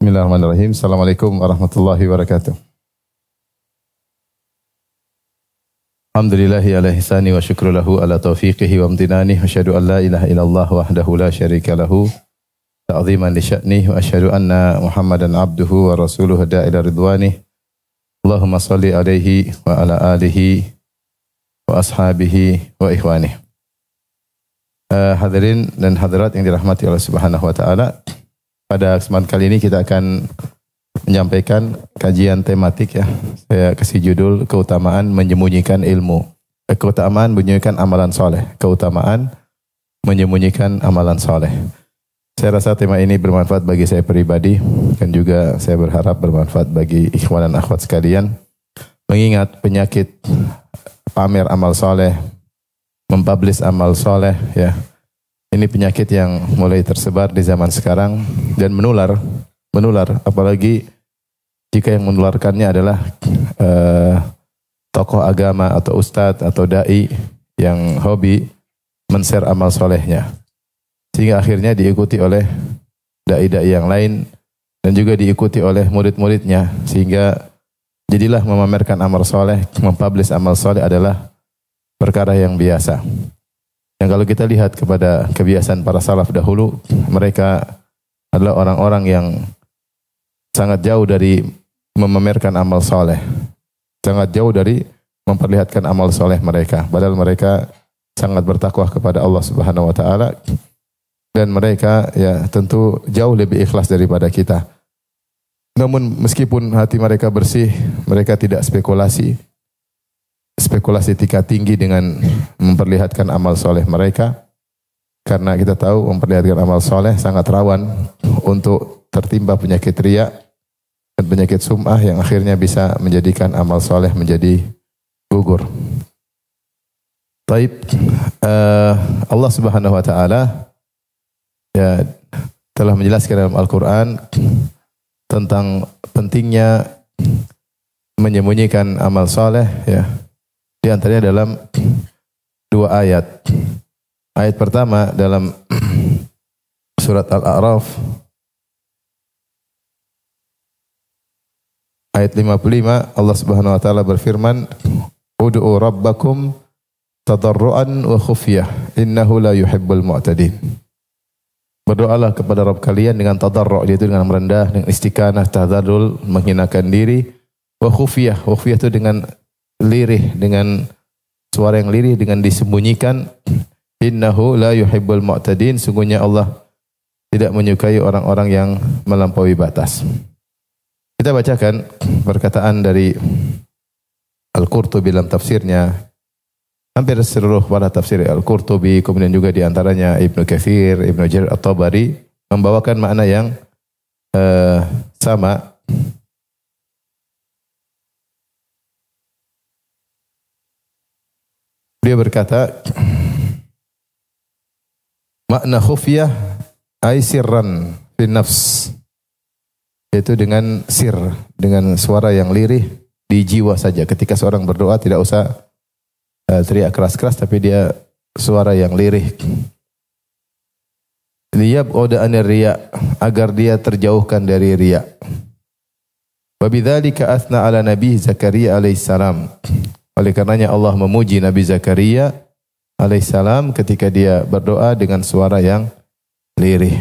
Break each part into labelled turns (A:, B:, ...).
A: Bismillahirrahmanirrahim. Assalamualaikum warahmatullahi wabarakatuh. Alhamdulillahi ala ihsani wa syukru lahu ala taufiqihi wa amtinani. Wa asyhadu an la ilaha illallah wahdahu la syarika lahu ta'ziman li sya'nih. Wa asyhadu anna Muhammadan abduhu wa rasuluhu da'ila ridwanih. Allahumma salli alaihi wa ala alihi wa ashabihi wa ikhwanih. Hadirin dan hadirat yang dirahmati Allah Subhanahu wa taala. Pada kesempatan kali ini kita akan menyampaikan kajian tematik ya. Saya kasih judul keutamaan menyembunyikan ilmu. Keutamaan menyembunyikan amalan soleh. Keutamaan menyembunyikan amalan soleh. Saya rasa tema ini bermanfaat bagi saya pribadi dan juga saya berharap bermanfaat bagi ikhwan dan akhwat sekalian. Mengingat penyakit pamer amal soleh, mempublish amal soleh ya. Ini penyakit yang mulai tersebar di zaman sekarang dan menular apalagi jika yang menularkannya adalah tokoh agama atau ustadz atau dai yang hobi men-share amal solehnya sehingga akhirnya diikuti oleh dai-dai yang lain dan juga diikuti oleh murid-muridnya sehingga jadilah memamerkan amal soleh, mempublish amal soleh adalah perkara yang biasa. Yang kalau kita lihat kepada kebiasaan para salaf dahulu, mereka adalah orang-orang yang sangat jauh dari memamerkan amal soleh. Sangat jauh dari memperlihatkan amal soleh mereka. Padahal mereka sangat bertakwa kepada Allah Subhanahu wa taala. Dan mereka ya tentu jauh lebih ikhlas daripada kita. Namun meskipun hati mereka bersih, mereka tidak spekulasi tingkat tinggi dengan memperlihatkan amal soleh mereka. Karena kita tahu memperlihatkan amal soleh sangat rawan untuk tertimpa penyakit riya dan penyakit sum'ah yang akhirnya bisa menjadikan amal soleh menjadi gugur. Taib, Allah Subhanahu wa taala ya telah menjelaskan dalam Al-Qur'an tentang pentingnya menyembunyikan amal soleh ya. Di antaranya dalam dua ayat. Ayat pertama dalam surat Al-A'raf ayat 55 Allah Subhanahu wa taala berfirman, "Ud'u rabbakum tadarruan wa khufyah, innahu la yuhibbul mu'tadin." Berdoalah kepada Rabb kalian dengan tadarru', yaitu dengan merendah, dengan istiqanah, tadarrul, menghinakan diri, wa khufyah. Khufyah itu dengan lirih, dengan suara yang lirih, dengan disembunyikan. Innahu la yuhibbul mu'tadin, sungguhnya Allah tidak menyukai orang-orang yang melampaui batas. Kita bacakan perkataan dari Al-Qurtubi dalam tafsirnya. Hampir seluruh para tafsir Al-Qurtubi, kemudian juga di antaranya Ibnu Katsir, Ibnu Jarir At-Tabari membawakan makna yang sama. Dia berkata, makna khufyah ay sirran fi nafs, yaitu dengan sir, dengan suara yang lirih di jiwa saja. Ketika seorang berdoa tidak usah teriak keras-keras, tapi dia suara yang lirih. Liyab'uda anir riya, agar dia terjauhkan dari riya. Wa bidzalika athna ala Nabi Zakaria alaihissalam. Oleh karenanya Allah memuji Nabi Zakaria alaihissalam ketika dia berdoa dengan suara yang lirih.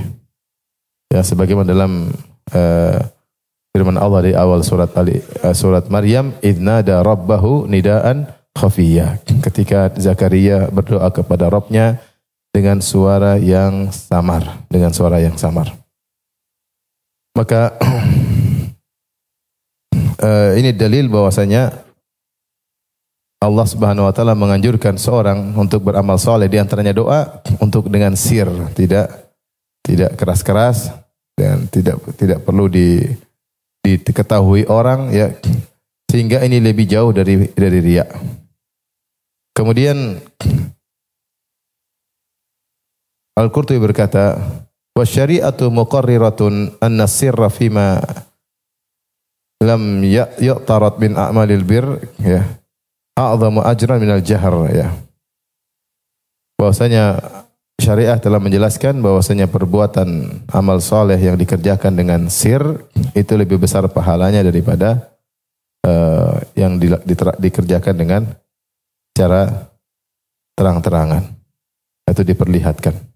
A: Ya, sebagaimana dalam firman Allah di awal surat Maryam, idnada rabbahu nidaan khafiyya. Ketika Zakaria berdoa kepada Rabbnya dengan suara yang samar, Maka ini dalil bahwasanya Allah Subhanahu wa taala menganjurkan seorang untuk beramal soleh, di antaranya doa untuk dengan sir, tidak keras-keras dan tidak perlu diketahui orang ya, sehingga ini lebih jauh dari riya. Kemudian Al-Qurtubi berkata, "Wa syari'atu muqarriratun anna sirra fima lam ya'tarat min a'malil bir ya a'zamu ajran minal jahr ya." Bahwasanya syariah telah menjelaskan bahwasanya perbuatan amal soleh yang dikerjakan dengan sir itu lebih besar pahalanya daripada yang dikerjakan dengan cara terang-terangan atau diperlihatkan.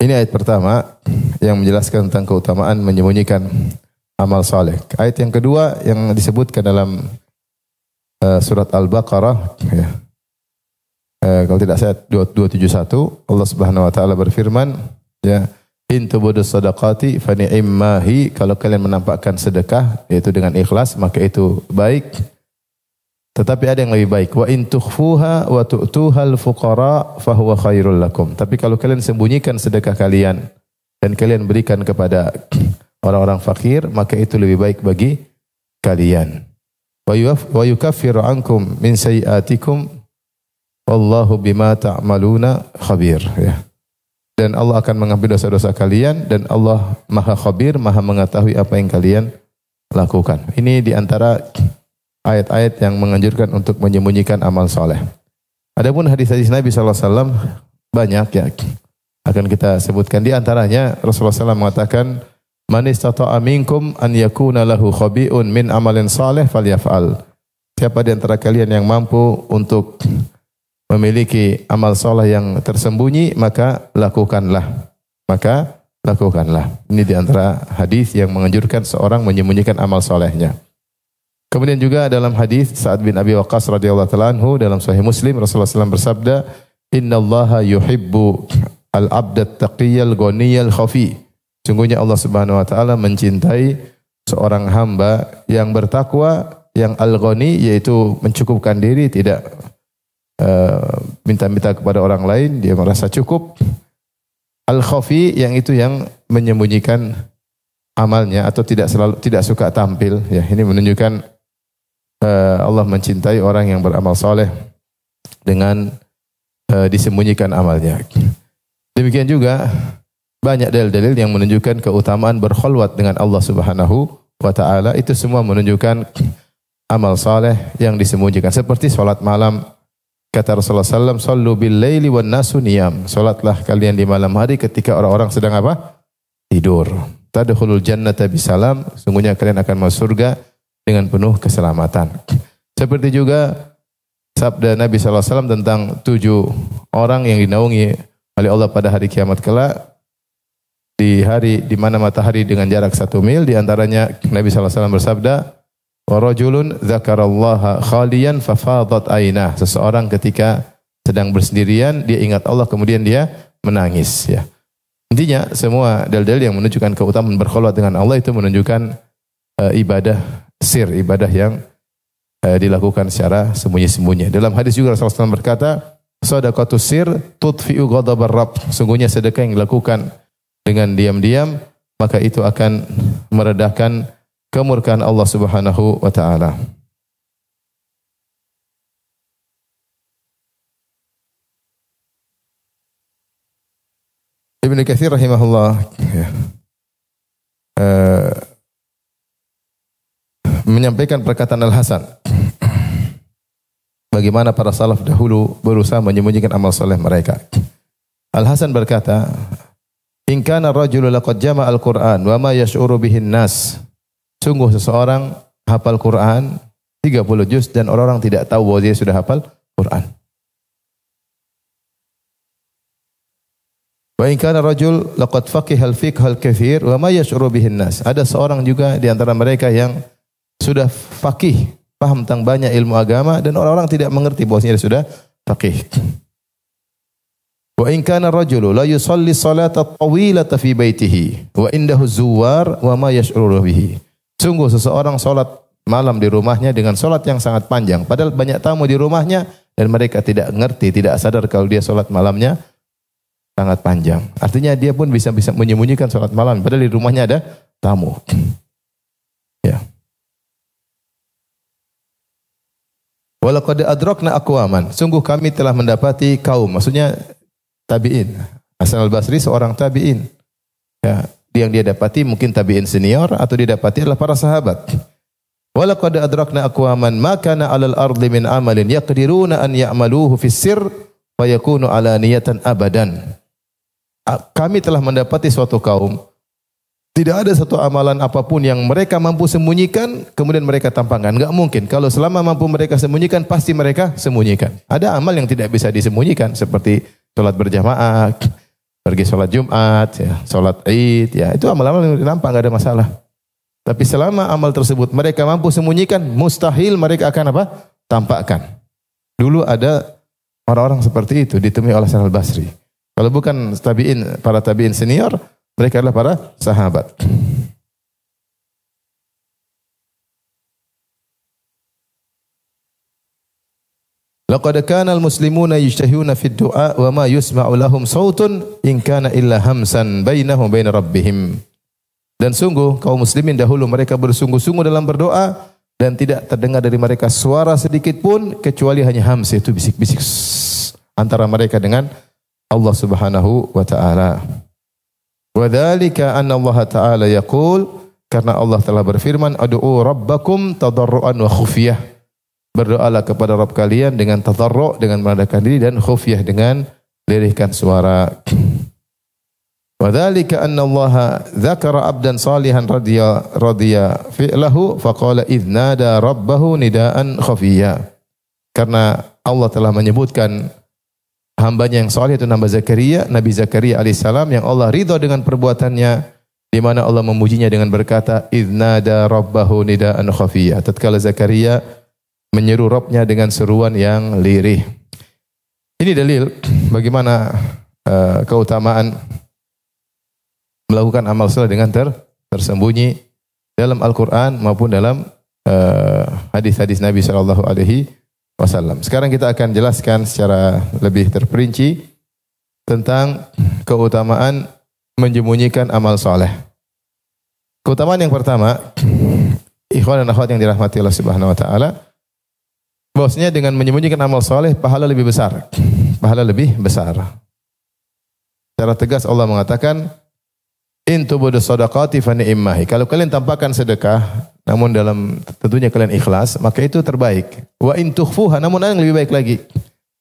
A: Ini ayat pertama yang menjelaskan tentang keutamaan menyembunyikan amal saleh. Ayat yang kedua yang disebutkan dalam surat Al-Baqarah, ya. Kalau tidak salah 271, Allah Subhanahu wa taala berfirman, ya, in tubudus sadaqati fa ni'mahi, kalau kalian menampakkan sedekah yaitu dengan ikhlas maka itu baik. Tetapi ada yang lebih baik, wa in tukhfuha wa tu'tuhal fuqara fa huwa khairul lakum. Tapi kalau kalian sembunyikan sedekah kalian dan kalian berikan kepada orang-orang fakir, maka itu lebih baik bagi kalian. Wa yukaffiru ankum min sayiatikum wallahu bima ta'maluna khabir, ya. Dan Allah akan mengampuni dosa-dosa kalian dan Allah Maha Khabir, Maha mengetahui apa yang kalian lakukan. Ini di antara ayat-ayat yang menganjurkan untuk menyembunyikan amal soleh. Adapun hadis-hadis Nabi SAW banyak, ya, akan kita sebutkan. Di antaranya Rasulullah SAW mengatakan, man istata'a minkum an yakuna lahu khabi'un min amalin salih falyaf'al. Siapa di antara kalian yang mampu untuk memiliki amal soleh yang tersembunyi, maka lakukanlah. Ini di antara hadis yang menganjurkan seorang menyembunyikan amal solehnya. Kemudian juga dalam hadis Sa'ad bin Abi Waqqas radhiyallahu ta'ala anhu dalam Sahih Muslim, Rasulullah SAW bersabda, innallaha yuhibbu al-'abdat taqiyyal ghaniyal khafi. Sungguhnya Allah Subhanahu wa taala mencintai seorang hamba yang bertakwa, yang al-ghani, yaitu mencukupkan diri, tidak minta-minta kepada orang lain, dia merasa cukup. Al-khafi, yang itu yang menyembunyikan amalnya atau tidak suka tampil, ya. Ini menunjukkan Allah mencintai orang yang beramal soleh dengan disembunyikan amalnya. Demikian juga banyak dalil-dalil yang menunjukkan keutamaan berkhulwat dengan Allah Subhanahu wa taala. Itu semua menunjukkan amal soleh yang disembunyikan. Seperti salat malam, kata Rasulullah SAW, sallu bil laili wan nasu niyam. Salatlah kalian di malam hari ketika orang-orang sedang apa? Tidur. Tadkhulul jannata bisalam. Sungguhnya kalian akan masuk surga dengan penuh keselamatan. Seperti juga sabda Nabi SAW tentang 7 orang yang dinaungi oleh Allah pada hari kiamat kelak, di hari di mana matahari dengan jarak 1 mil. Di antaranya Nabi SAW bersabda, wa rajulun dzakarallaha khaliyan fafadat ainah. Seseorang ketika sedang bersendirian dia ingat Allah kemudian dia menangis, ya. Intinya semua dalil-dalil yang menunjukkan keutamaan berkhulwat dengan Allah itu menunjukkan ibadah sir, ibadah yang dilakukan secara sembunyi-sembunyi. Dalam hadis juga Rasulullah SAW berkata, shadaqatus sir tudfi'u ghadabar rabb. Sungguhnya sedekah yang dilakukan dengan diam-diam, maka itu akan meredahkan kemurkaan Allah Subhanahu wa taala. Ibnu Katsir rahimahullah, ya, menyampaikan perkataan Al-Hasan, bagaimana para salaf dahulu berusaha menyembunyikan amal soleh mereka. Al-Hasan berkata, in kana ar-rajulu laqad jama'a al-Qur'an wa ma yash'uru bihin nas. Sungguh seseorang hafal Quran 30 juz dan orang-orang tidak tahu bahwa dia sudah hafal Quran. Wa in kana rajul laqad faqiha al-fiqh al-katsir wa ma yash'uru bihin nas. Ada seorang juga di antara mereka yang sudah faqih, paham tentang banyak ilmu agama dan orang-orang tidak mengerti bahwasanya dia sudah faqih. Wa in kana rajulu la yusalli salata tawilata fi baitihi wa indahu zuwar wa ma yash'uru bihi. Sungguh seseorang salat malam di rumahnya dengan salat yang sangat panjang, padahal banyak tamu di rumahnya dan mereka tidak ngerti, tidak sadar kalau dia salat malamnya sangat panjang. Artinya dia pun bisa menyembunyikan salat malam padahal di rumahnya ada tamu. Ya. Walaqad adrakna aqwaman. Sungguh kami telah mendapati kaum, maksudnya tabi'in. Hasan al-Basri seorang tabi'in. Ya, yang dia dapati mungkin tabi'in senior atau didapati adalah para sahabat. Walaqad adrakna aqwaman ma kana 'alal ardi min amalin yaqdiruna an ya'maluhu fis sirr wa yakunu 'alaniyatan abadan. Kami telah mendapati suatu kaum, tidak ada satu amalan apapun yang mereka mampu sembunyikan kemudian mereka tampakkan. Enggak mungkin. Kalau selama mampu mereka sembunyikan, pasti mereka sembunyikan. Ada amal yang tidak bisa disembunyikan seperti salat berjamaah, pergi salat Jumat, ya, salat Id, ya, itu amal-amal yang nampak enggak ada masalah. Tapi selama amal tersebut mereka mampu sembunyikan, mustahil mereka akan apa? Tampakkan. Dulu ada orang-orang seperti itu ditemui oleh Hasan al-Basri. Kalau bukan tabi'in, para tabi'in senior, mereka adalah para sahabat. Laqad kana al-muslimuna yajtahuna fi ad-du'a wa ma yusma'u lahum sautun in kana illa hamsan bainahum bain rabbihim. Dan sungguh kaum muslimin dahulu mereka bersungguh-sungguh dalam berdoa dan tidak terdengar dari mereka suara sedikit pun kecuali hanya hams, itu bisik-bisik antara mereka dengan Allah Subhanahu wa taala. Wa dzalika anna Allah taala yaqul, karena Allah telah berfirman, ad'u rabbakum tadarruan wa khufyah. Berdoalah kepada Rabb kalian dengan tadarru', dengan merendahkan diri, dan khufyah dengan lirihkan suara. Wa dzalika anna Allah dzakara 'abdan salihan radiya fi'lahu faqala idz nada rabbahu nidaan khafiyya. Karena Allah telah menyebutkan hambanya yang saleh itu Nabi Zakaria alaihissalam yang Allah ridha dengan perbuatannya, di mana Allah memujinya dengan berkata idz nada rabbahu nidaan khafiyya. Tatkala Zakaria menyeru Rabbnya dengan seruan yang lirih. Ini dalil bagaimana keutamaan melakukan amal saleh dengan tersembunyi dalam Al-Quran maupun dalam hadis-hadis Nabi sallallahu alaihi wasallam. Sekarang kita akan jelaskan secara lebih terperinci tentang keutamaan menyembunyikan amal saleh. Keutamaan yang pertama, ikhwan dan akhwat yang dirahmati Allah Subhanahu wa taala, bahwasanya dengan menyembunyikan amal saleh pahala lebih besar. Pahala lebih besar. Secara tegas Allah mengatakan, in tubudu shadaqati fa ni'mahi. Kalau kalian tampakkan sedekah namun dalam tentunya kalian ikhlas, maka itu terbaik. Wa in tukhfuha, namun ada yang lebih baik lagi.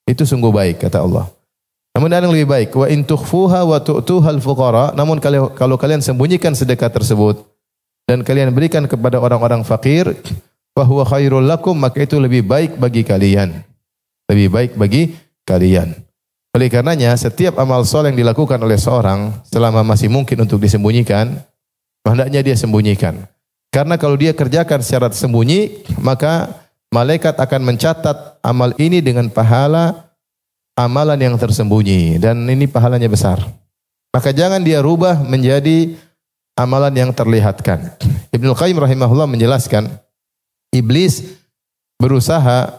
A: Itu sungguh baik kata Allah. Namun ada yang lebih baik. Wa in tukhfuha wa tu'tuhal fuqara, namun kalau kalian sembunyikan sedekah tersebut dan kalian berikan kepada orang-orang fakir, fa huwa khairul lakum, maka itu lebih baik bagi kalian. Lebih baik bagi kalian. Oleh karenanya, setiap amal soleh yang dilakukan oleh seorang selama masih mungkin untuk disembunyikan, hendaknya dia sembunyikan. Karena kalau dia kerjakan secara tersembunyi, maka malaikat akan mencatat amal ini dengan pahala amalan yang tersembunyi, dan ini pahalanya besar. Maka jangan dia rubah menjadi amalan yang terlihatkan. Ibnu Qayyim rahimahullah menjelaskan, iblis berusaha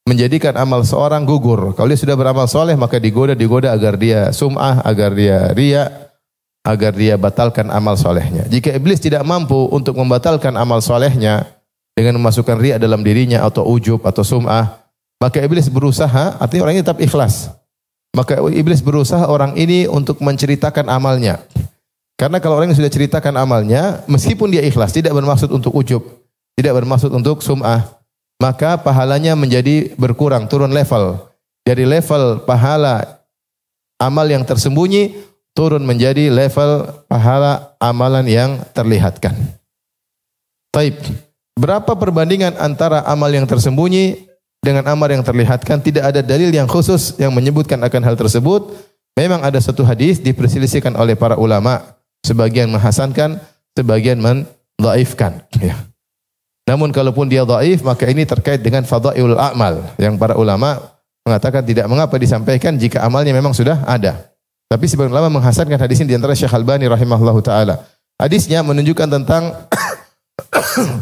A: menjadikan amal seorang gugur. Kalau dia sudah beramal soleh, maka digoda agar dia sum'ah, agar dia riya, agar dia batalkan amal solehnya. Jika iblis tidak mampu untuk membatalkan amal solehnya dengan memasukkan riya dalam dirinya atau ujub atau sum'ah, maka iblis berusaha, artinya orang ini tetap ikhlas. Maka iblis berusaha orang ini untuk menceritakan amalnya. Karena kalau orang yang sudah ceritakan amalnya, meskipun dia ikhlas, tidak bermaksud untuk ujub, tidak bermaksud untuk sum'ah, maka pahalanya menjadi berkurang, turun level. Dari level pahala amal yang tersembunyi, turun menjadi level pahala amalan yang terlihatkan. Taib. Berapa perbandingan antara amal yang tersembunyi dengan amal yang terlihatkan? Tidak ada dalil yang khusus yang menyebutkan akan hal tersebut. Memang ada satu hadis diperselisihkan oleh para ulama. Sebagian menghasankan, sebagian mendhaifkan. Ya. Namun kalaupun dia dhaif, maka ini terkait dengan fadhailul a'mal yang para ulama mengatakan tidak mengapa disampaikan jika amalnya memang sudah ada. Tapi sebagian ulama menghasankan hadis ini, di antara Syekh Albani rahimahullahu taala. Hadisnya menunjukkan tentang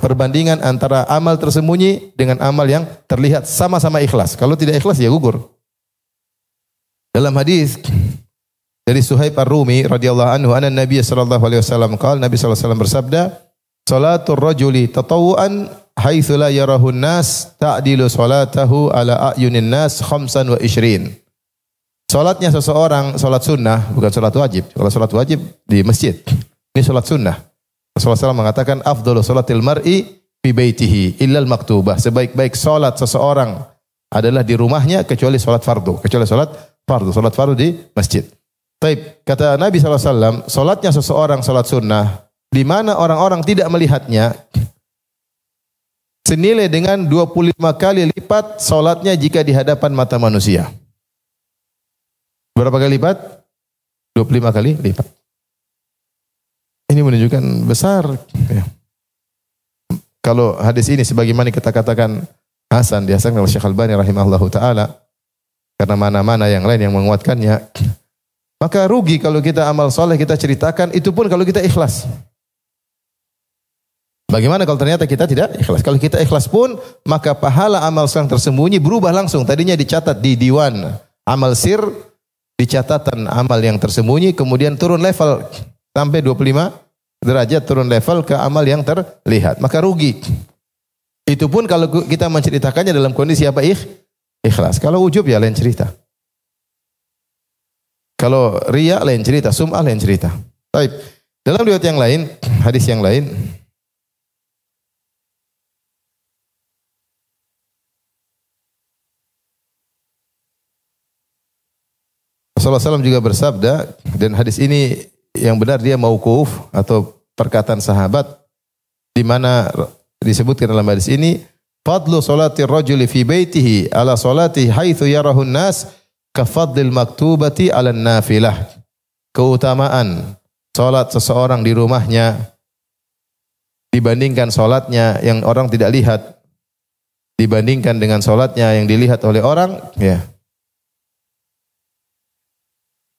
A: perbandingan antara amal tersembunyi dengan amal yang terlihat, sama-sama ikhlas. Kalau tidak ikhlas ya gugur. Dalam hadis dari Suhaib Ar-Rumi radhiyallahu anhu, anna Nabi sallallahu alaihi wasallam qala, Nabi sallallahu alaihi wasallam bersabda, salatul rajuli tatawuan haitsu la yarahu an-nas ta'dilu salatahu ala a'yunin nas 25. Salatnya seseorang, salat sunnah, bukan salat wajib. Kalau salat wajib di masjid. Ini salat sunnah. Rasulullah SAW mengatakan afdalu salatil mar'i fi baitihi illal maktubah. Sebaik-baik salat seseorang adalah di rumahnya kecuali salat fardu. Kecuali salat fardu di masjid. Taib, kata Nabi SAW, salatnya seseorang salat sunnah di mana orang-orang tidak melihatnya senilai dengan 25 kali lipat salatnya jika di hadapan mata manusia. Berapa kali lipat? 25 kali lipat. Ini menunjukkan besar. Ya. Kalau hadis ini sebagaimana kita katakan hasan, dihasankan oleh Syekh Albani rahimahullahu taala, karena mana-mana yang lain yang menguatkannya, maka rugi kalau kita amal soleh kita ceritakan, itu pun kalau kita ikhlas. Bagaimana kalau ternyata kita tidak ikhlas? Kalau kita ikhlas pun, maka pahala amal soleh tersembunyi berubah langsung. Tadinya dicatat di diwan amal sir, di catatan amal yang tersembunyi, kemudian turun level sampai 25 derajat, turun level ke amal yang terlihat. Maka rugi. Itu pun kalau kita menceritakannya dalam kondisi apa? Ikhlas. Kalau ujub ya lain cerita. Kalau riya lain cerita, sum'ah lain cerita. Baik. Dalam riwayat yang lain, hadis yang lain, Rasulullah SAW juga bersabda, dan hadis ini yang benar dia mauquf atau perkataan sahabat, di mana disebutkan dalam hadis ini, fadlu salatir rajuli fi baitihi ala salati haitsu yarahun nas ka fadlil maktubati ala nafilah. Keutamaan salat seseorang di rumahnya dibandingkan salatnya yang orang tidak lihat, dibandingkan dengan salatnya yang dilihat oleh orang, ya.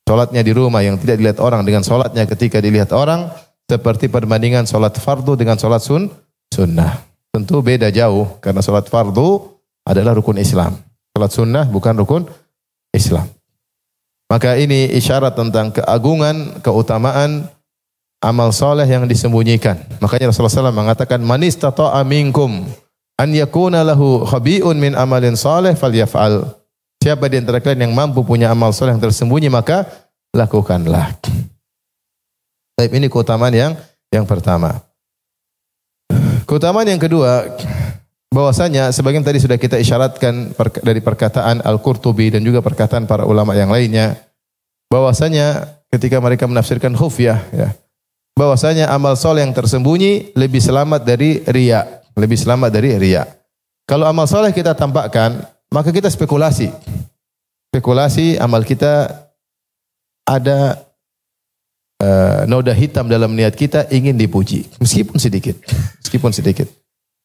A: Salatnya di rumah yang tidak dilihat orang dengan salatnya ketika dilihat orang seperti perbandingan salat fardu dengan salat sunnah. Tentu beda jauh karena salat fardu adalah rukun Islam. Salat sunnah bukan rukun Islam. Maka ini isyarat tentang keagungan, keutamaan amal soleh yang disembunyikan. Makanya Rasulullah SAW mengatakan, man istata'a minkum an yakuna lahu khabi'un min amalin soleh falyaf'al. Siapa di antara kalian yang mampu punya amal soleh yang tersembunyi, maka lakukanlah. Tapi ini keutamaan yang pertama. Keutamaan yang kedua, bahwasanya sebagian tadi sudah kita isyaratkan dari perkataan Al-Qurtubi dan juga perkataan para ulama yang lainnya, bahwasanya ketika mereka menafsirkan khufyah, ya, bahwasanya amal soleh yang tersembunyi lebih selamat dari riya, lebih selamat dari riya. Kalau amal soleh kita tampakkan, maka kita spekulasi. Spekulasi amal kita ada noda hitam dalam niat kita ingin dipuji. Meskipun sedikit. Meskipun sedikit.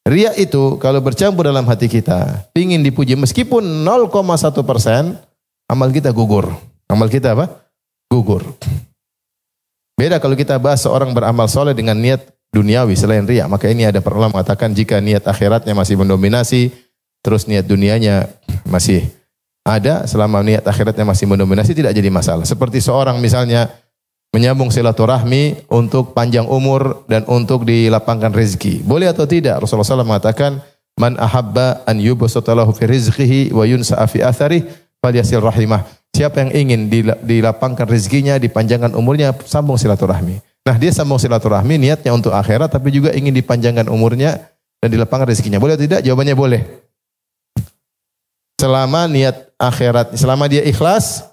A: Riya itu kalau bercampur dalam hati kita, ingin dipuji meskipun 0,1%, amal kita gugur. Amal kita apa? Gugur. Beda kalau kita bahas seorang beramal soleh dengan niat duniawi selain riya. Maka ini ada para ulama mengatakan jika niat akhiratnya masih mendominasi, terus niat dunianya masih ada, selama niat akhiratnya masih mendominasi tidak jadi masalah. Seperti seorang misalnya menyambung silaturahmi untuk panjang umur dan untuk dilapangkan rezeki. Boleh atau tidak? Rasulullah SAW mengatakan, man ahabba an yubsata lahu fi rizqihi wa yunsa'a fi atharih falyasil rahimah. Siapa yang ingin dilapangkan rezekinya, dipanjangkan umurnya, sambung silaturahmi. Nah, dia sambung silaturahmi niatnya untuk akhirat tapi juga ingin dipanjangkan umurnya dan dilapangkan rezekinya. Boleh atau tidak? Jawabannya boleh. Selama niat akhirat, selama dia ikhlas,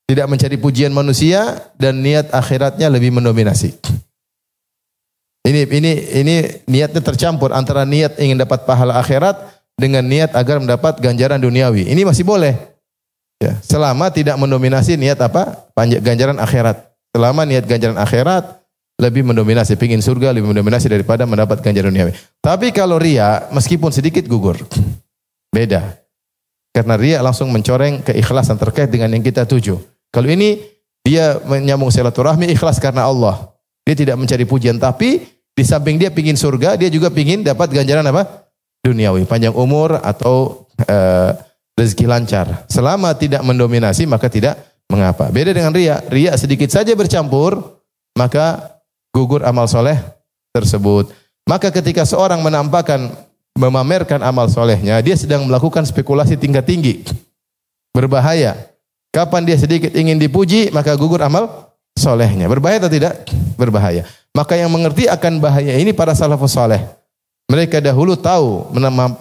A: tidak mencari pujian manusia dan niat akhiratnya lebih mendominasi. Ini niatnya tercampur antara niat ingin dapat pahala akhirat dengan niat agar mendapat ganjaran duniawi. Ini masih boleh. Ya, selama tidak mendominasi niat apa? Ganjaran akhirat. Selama niat ganjaran akhirat lebih mendominasi, pingin surga lebih mendominasi daripada mendapat ganjaran duniawi. Tapi kalau riya meskipun sedikit gugur. Beda. Karena riya langsung mencoreng keikhlasan terkait dengan yang kita tuju. Kalau ini dia menyambung silaturahmi ikhlas karena Allah. Dia tidak mencari pujian, tapi di samping dia pingin surga, dia juga pingin dapat ganjaran apa? Duniawi, panjang umur atau rezeki lancar. Selama tidak mendominasi maka tidak mengapa. Beda dengan riya. Riya sedikit saja bercampur, maka gugur amal soleh tersebut. Maka ketika seorang memamerkan amal solehnya, dia sedang melakukan spekulasi tingkat tinggi. Berbahaya. Kapan dia sedikit ingin dipuji, maka gugur amal solehnya. Berbahaya atau tidak? Berbahaya. Maka yang mengerti akan bahaya ini para salafus saleh. Mereka dahulu tahu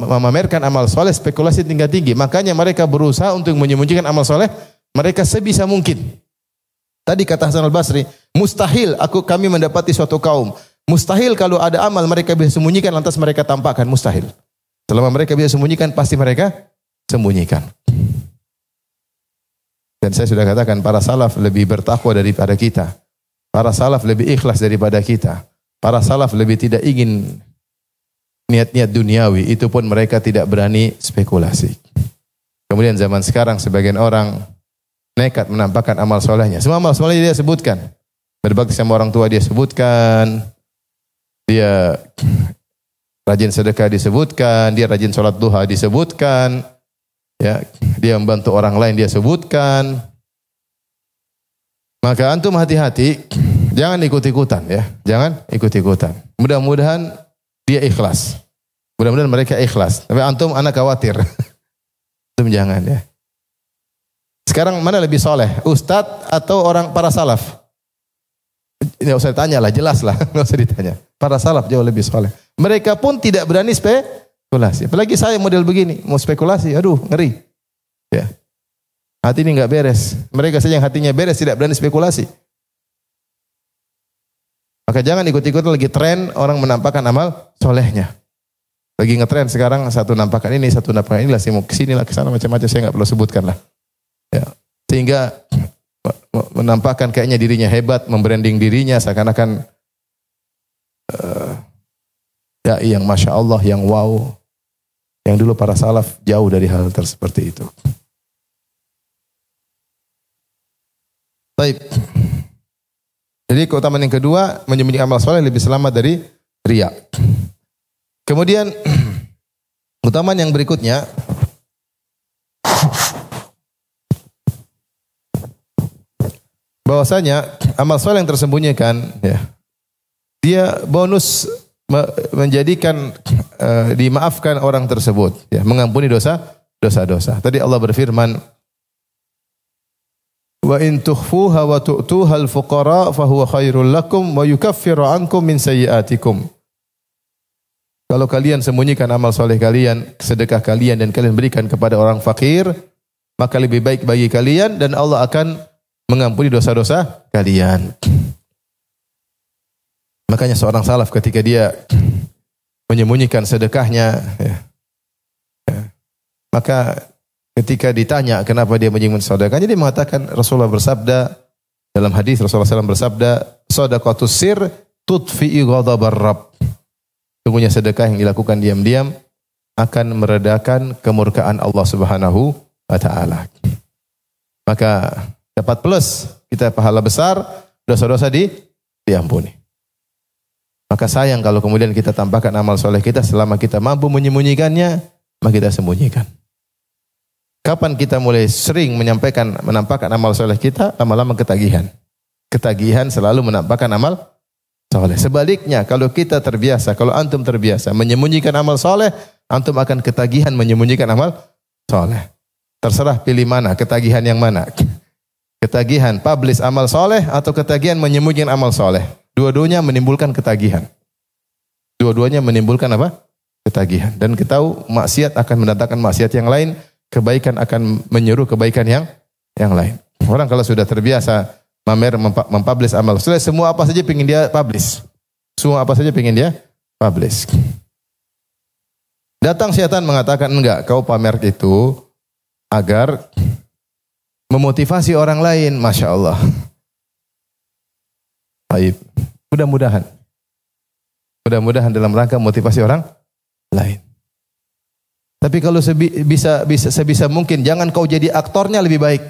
A: memamerkan amal soleh, spekulasi tingkat tinggi. Makanya mereka berusaha untuk menyembunyikan amal soleh mereka sebisa mungkin. Tadi kata Hasan al-Basri, mustahil kami mendapati suatu kaum. Mustahil kalau ada amal mereka bisa sembunyikan lantas mereka tampakkan. Mustahil. Selama mereka bisa sembunyikan, pasti mereka sembunyikan. Dan saya sudah katakan, para salaf lebih bertakwa daripada kita. Para salaf lebih ikhlas daripada kita. Para salaf lebih tidak ingin niat-niat duniawi. Itu pun mereka tidak berani spekulasi. Kemudian zaman sekarang sebagian orang nekat menampakkan amal solehnya. Semua amal solehnya dia sebutkan. Berbakti sama orang tua dia sebutkan. Dia rajin sedekah disebutkan. Dia rajin sholat duha disebutkan. Ya, dia membantu orang lain dia sebutkan. Maka antum hati-hati, jangan ikut-ikutan ya. Jangan ikut-ikutan. Mudah-mudahan dia ikhlas. Mudah-mudahan mereka ikhlas. Tapi antum anak khawatir. Antum jangan ya. Sekarang mana lebih soleh? Ustadz atau orang para salaf? Tidak usah ditanya lah, jelas lah. Tidak usah ditanya. Para salaf jauh lebih soleh. Mereka pun tidak berani spekulasi. Apalagi saya model begini, mau spekulasi, aduh ngeri. Ya. Hati ini enggak beres. Mereka saja yang hatinya beres tidak berani spekulasi. Maka jangan ikut-ikutan lagi tren orang menampakkan amal solehnya. Lagi ngetren sekarang satu nampakkan ini, satu nampakkan ini lah, saya mau kesini lah, kesana macam-macam, saya enggak perlu sebutkan lah. Ya. Sehingga menampakkan kayaknya dirinya hebat, membranding dirinya seakan-akan yang masya Allah, yang wow. Yang dulu para salaf jauh dari hal seperti itu. Baik. Jadi keutamaan yang kedua, menyembunyikan amal soleh lebih selamat dari riya. Kemudian keutamaan yang berikutnya, bahwasanya amal soleh yang tersembunyikan, ya, dia bonus menjadikan dimaafkan orang tersebut, ya, mengampuni dosa-dosa. Tadi Allah berfirman, wa in tukhfuha wa tu'tuha al-fuqara fa huwa khairul lakum wa yukaffiru ankum min sayyi'atikum. Kalau kalian sembunyikan amal soleh kalian, sedekah kalian dan kalian berikan kepada orang fakir, maka lebih baik bagi kalian dan Allah akan mengampuni dosa-dosa kalian. Makanya seorang salaf ketika dia menyembunyikan sedekahnya, maka ketika ditanya kenapa dia menyembunyikan sedekahnya, dia mengatakan Rasulullah bersabda dalam hadis, Rasulullah SAW bersabda, sadaqatus sir tudfi'i ghadabar rabb. Sungguhnya sedekah yang dilakukan diam-diam akan meredakan kemurkaan Allah Subhanahu wa taala. Maka dapat plus, kita pahala besar, dosa-dosa diampuni. Maka sayang kalau kemudian kita tampakkan amal soleh kita, selama kita mampu menyembunyikannya, maka kita sembunyikan. Kapan kita mulai sering menampakkan amal soleh kita, lama-lama ketagihan. Ketagihan selalu menampakkan amal soleh. Sebaliknya, kalau kita terbiasa, kalau antum terbiasa menyembunyikan amal soleh, antum akan ketagihan menyembunyikan amal soleh. Terserah pilih mana, ketagihan yang mana. Ketagihan publish amal soleh atau ketagihan menyembunyikan amal soleh. Dua-duanya menimbulkan ketagihan. Dua-duanya menimbulkan apa? Ketagihan. Dan kita tahu maksiat akan mendatangkan maksiat yang lain, kebaikan akan menyeru kebaikan yang lain. Orang kalau sudah terbiasa mempublish amal soleh, semua apa saja ingin dia publish. Semua apa saja ingin dia publish. Datang syaitan mengatakan, enggak, kau pamer itu agar memotivasi orang lain. Masya Allah. Baik. Mudah-mudahan dalam rangka motivasi orang lain. Tapi kalau sebisa mungkin jangan kau jadi aktornya, lebih baik.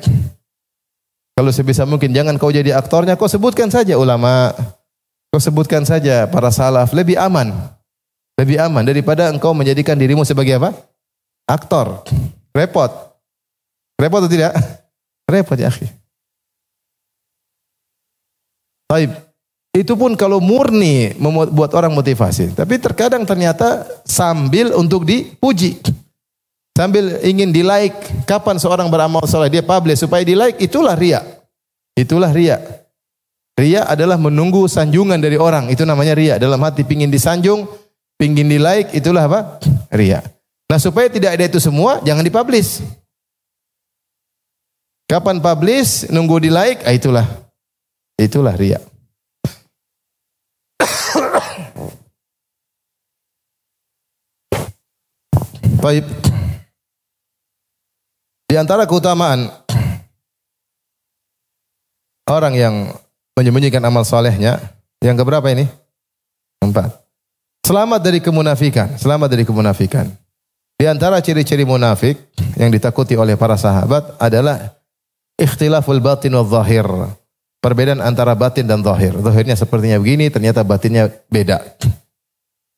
A: Kalau sebisa mungkin jangan kau jadi aktornya, kau sebutkan saja ulama, kau sebutkan saja para salaf, lebih aman. Lebih aman daripada engkau menjadikan dirimu sebagai apa? Aktor. Repot. Repot atau tidak? Repot ya akhi. Baik. Itu pun kalau murni membuat orang motivasi. Tapi terkadang ternyata sambil untuk dipuji. Sambil ingin di like. Kapan seorang beramal soleh dia publish supaya di like, itulah riya. Itulah riya. Riya adalah menunggu sanjungan dari orang. Itu namanya riya. Dalam hati pingin disanjung, pingin di like, itulah apa? Riya. Nah supaya tidak ada itu semua, jangan dipublish. Kapan publish, nunggu di like, itulah riya. Baik. Di antara keutamaan orang yang menyembunyikan amal solehnya, yang keberapa ini? 4. Selamat dari kemunafikan. Di antara ciri-ciri munafik yang ditakuti oleh para sahabat adalah ikhtilaful batin wal zahir. Perbedaan antara batin dan zahir. Zahirnya sepertinya begini, ternyata batinnya beda.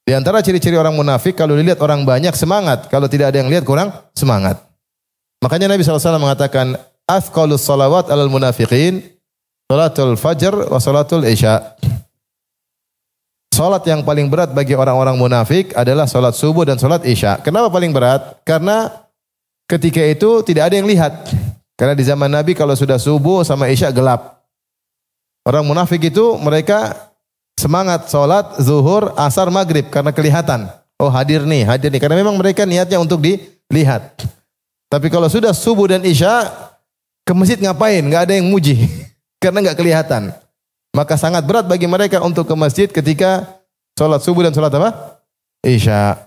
A: Di antara ciri-ciri orang munafik, kalau dilihat orang banyak semangat, kalau tidak ada yang lihat kurang semangat. Makanya Nabi SAW mengatakan, "Athqalus salawat alal munafiqin, salatul fajr wa salatul isya." Salat yang paling berat bagi orang-orang munafik adalah salat subuh dan salat isya. Kenapa paling berat? Karena ketika itu tidak ada yang lihat. Karena di zaman Nabi kalau sudah subuh sama isya gelap. Orang munafik itu mereka semangat salat zuhur, asar, maghrib karena kelihatan. Oh hadir nih. Karena memang mereka niatnya untuk dilihat. Tapi kalau sudah subuh dan isya, ke masjid ngapain? Nggak ada yang muji. Karena nggak kelihatan. Maka sangat berat bagi mereka untuk ke masjid ketika salat subuh dan salat apa? Isya.